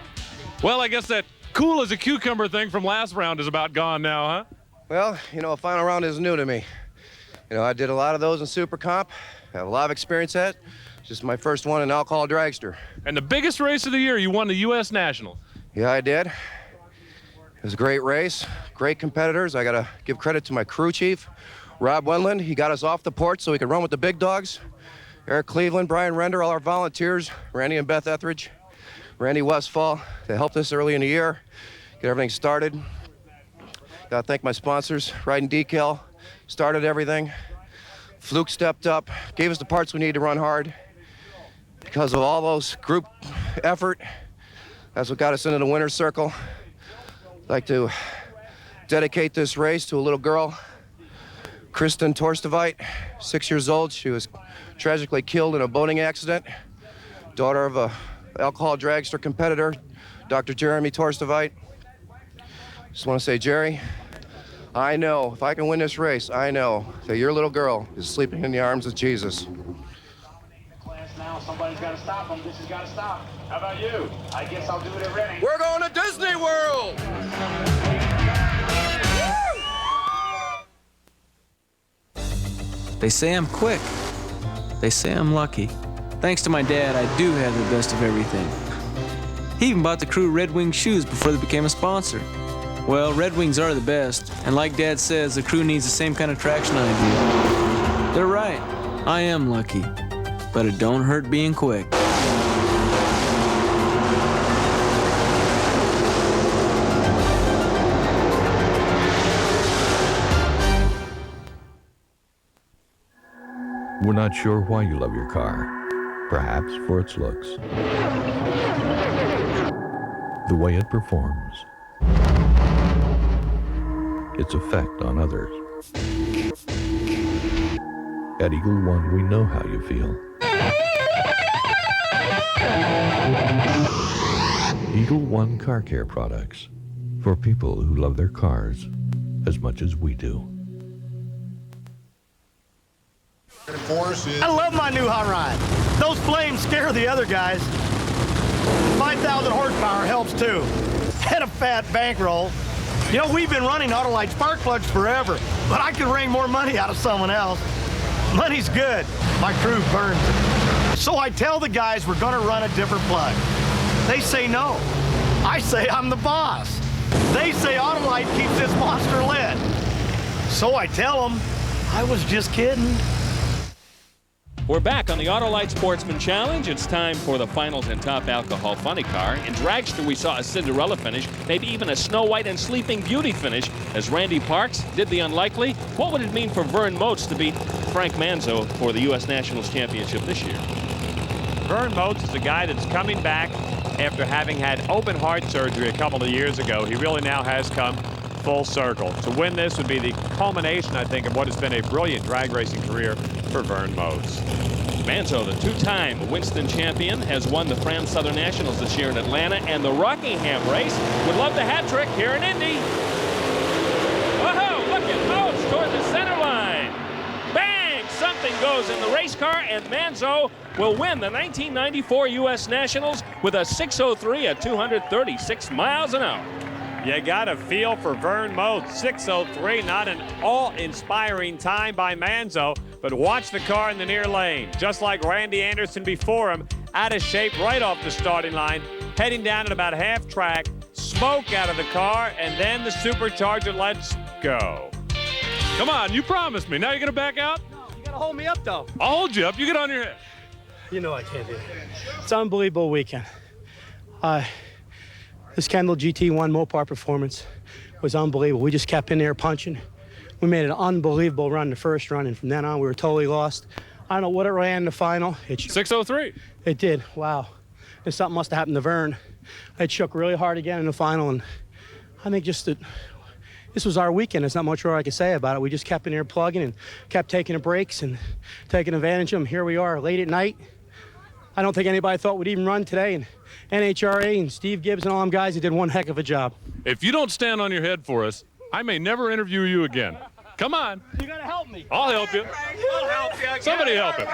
S5: Well, I guess that cool as a cucumber thing from last round is about gone now, huh?
S28: Well, you know, a final round is new to me. You know, I did a lot of those in Super Comp. Have a lot of experience at. Just my first one in alcohol dragster.
S5: And the biggest race of the year, you won the U.S. Nationals.
S28: Yeah, I did. It was a great race, great competitors. I got to give credit to my crew chief, Rob Wendland. He got us off the porch so we could run with the big dogs. Eric Cleveland, Brian Render, all our volunteers, Randy and Beth Etheridge, Randy Westfall. They helped us early in the year, get everything started. Got to thank my sponsors, Riding Decal, started everything. Fluke stepped up, gave us the parts we needed to run hard. Because of all those group effort, that's what got us into the winner's circle. I'd like to dedicate this race to a little girl, Kristen Torstevite, 6 years old. She was tragically killed in a boating accident. Daughter of a alcohol dragster competitor, Dr. Jeremy Torstevite. Just want to say, Jerry, I know, if I can win this race, I know that your little girl is sleeping in the arms of Jesus.
S18: Now somebody's got to stop them. This has got to stop. How about you? I guess I'll do it at Reading.
S28: We're going to Disney World!
S19: They say I'm quick. They say I'm lucky. Thanks to my dad, I do have the best of everything. He even bought the crew Red Wing shoes before they became a sponsor. Well, Red Wings are the best, and like Dad says, the crew needs the same kind of traction I do. They're right. I am lucky. but it don't hurt being quick.
S8: We're not sure why you love your car. Perhaps for its looks, the way it performs, its effect on others. At Eagle One, we know how you feel. Eagle One Car Care products for people who love their cars as much as we do.
S16: I love my new hot rod. Those flames scare the other guys. 5,000 horsepower helps too. And a fat bankroll. You know, we've been running Autolite spark plugs forever, but I can wring more money out of someone else. Money's good. My crew burns it. So I tell the guys we're gonna run a different plug. They say no. I say I'm the boss. They say Autolite keeps this monster lit. So I tell them I was just kidding.
S1: We're back on the Autolite Sportsman Challenge. It's time for the finals in Top Alcohol Funny Car. In Dragster, we saw a Cinderella finish, maybe even a Snow White and Sleeping Beauty finish, as Randy Parks did the unlikely. What would it mean for Vern Moats to beat Frank Manzo for the U.S. Nationals Championship this year?
S3: Vern Moats is a guy that's coming back after having had open heart surgery a couple of years ago. He really now has come full circle. To win this would be the culmination, I think, of what has been a brilliant drag racing career for Vern Moats.
S1: Manzo, the two-time Winston champion, has won the France Southern Nationals this year in Atlanta, and the Rockingham race would love the hat trick here in Indy. Whoa, look at Moats toward the center line. Bang! Something goes in the race car, and Manzo will win the 1994 U.S. Nationals with a 6:03 at 236 miles an hour.
S3: You got a feel for Vern Moats. 6:03, not an awe-inspiring time by Manzo, but watch the car in the near lane. Just like Randy Anderson before him, out of shape right off the starting line, heading down at about half track, smoke out of the car, and then the supercharger lets go.
S5: Come on, you promised me. Now you're going to back out?
S16: No, you got to hold me up, though.
S5: I'll hold you up. You get on your head.
S16: You know I can't do it. It's an unbelievable weekend. This Kendall GT1 Mopar performance was unbelievable. We just kept in there punching. We made an unbelievable run the first run, and from then on, we were totally lost. I don't know what it ran in the final.
S5: 6:03.
S16: It did. Wow. And something must have happened to Vern. It shook really hard again in the final, and I think just that this was our weekend. There's not much more I can say about it. We just kept in there plugging and kept taking the breaks and taking advantage of them. Here we are late at night. I don't think anybody thought we'd even run today, and NHRA and Steve Gibbs and all them guys, they did one heck of a job.
S5: If you don't stand on your head for us, I may never interview you again. Come on.
S16: You gotta help me.
S5: I'll help you.
S16: I'll help you.
S5: Somebody help him.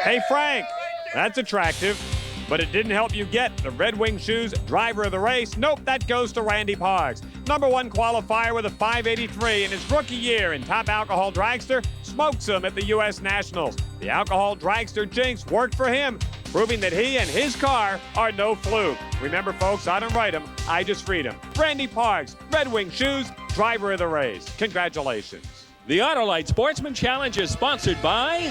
S3: Hey, Frank, that's attractive, but it didn't help you get the Red Wing Shoes driver of the race. Nope, that goes to Randy Parks. #1 qualifier with a 583 in his rookie year in Top Alcohol Dragster, smokes him at the U.S. Nationals. The Alcohol Dragster jinx worked for him, proving that he and his car are no fluke. Remember, folks, I don't write them, I just read them. Randy Parks, Red Wing Shoes, driver of the race. Congratulations.
S1: The Autolite Sportsman Challenge is sponsored by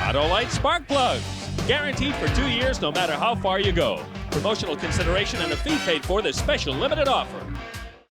S1: Autolite Spark Plugs. Guaranteed for 2 years, no matter how far you go. Promotional consideration and a fee paid for this special limited offer.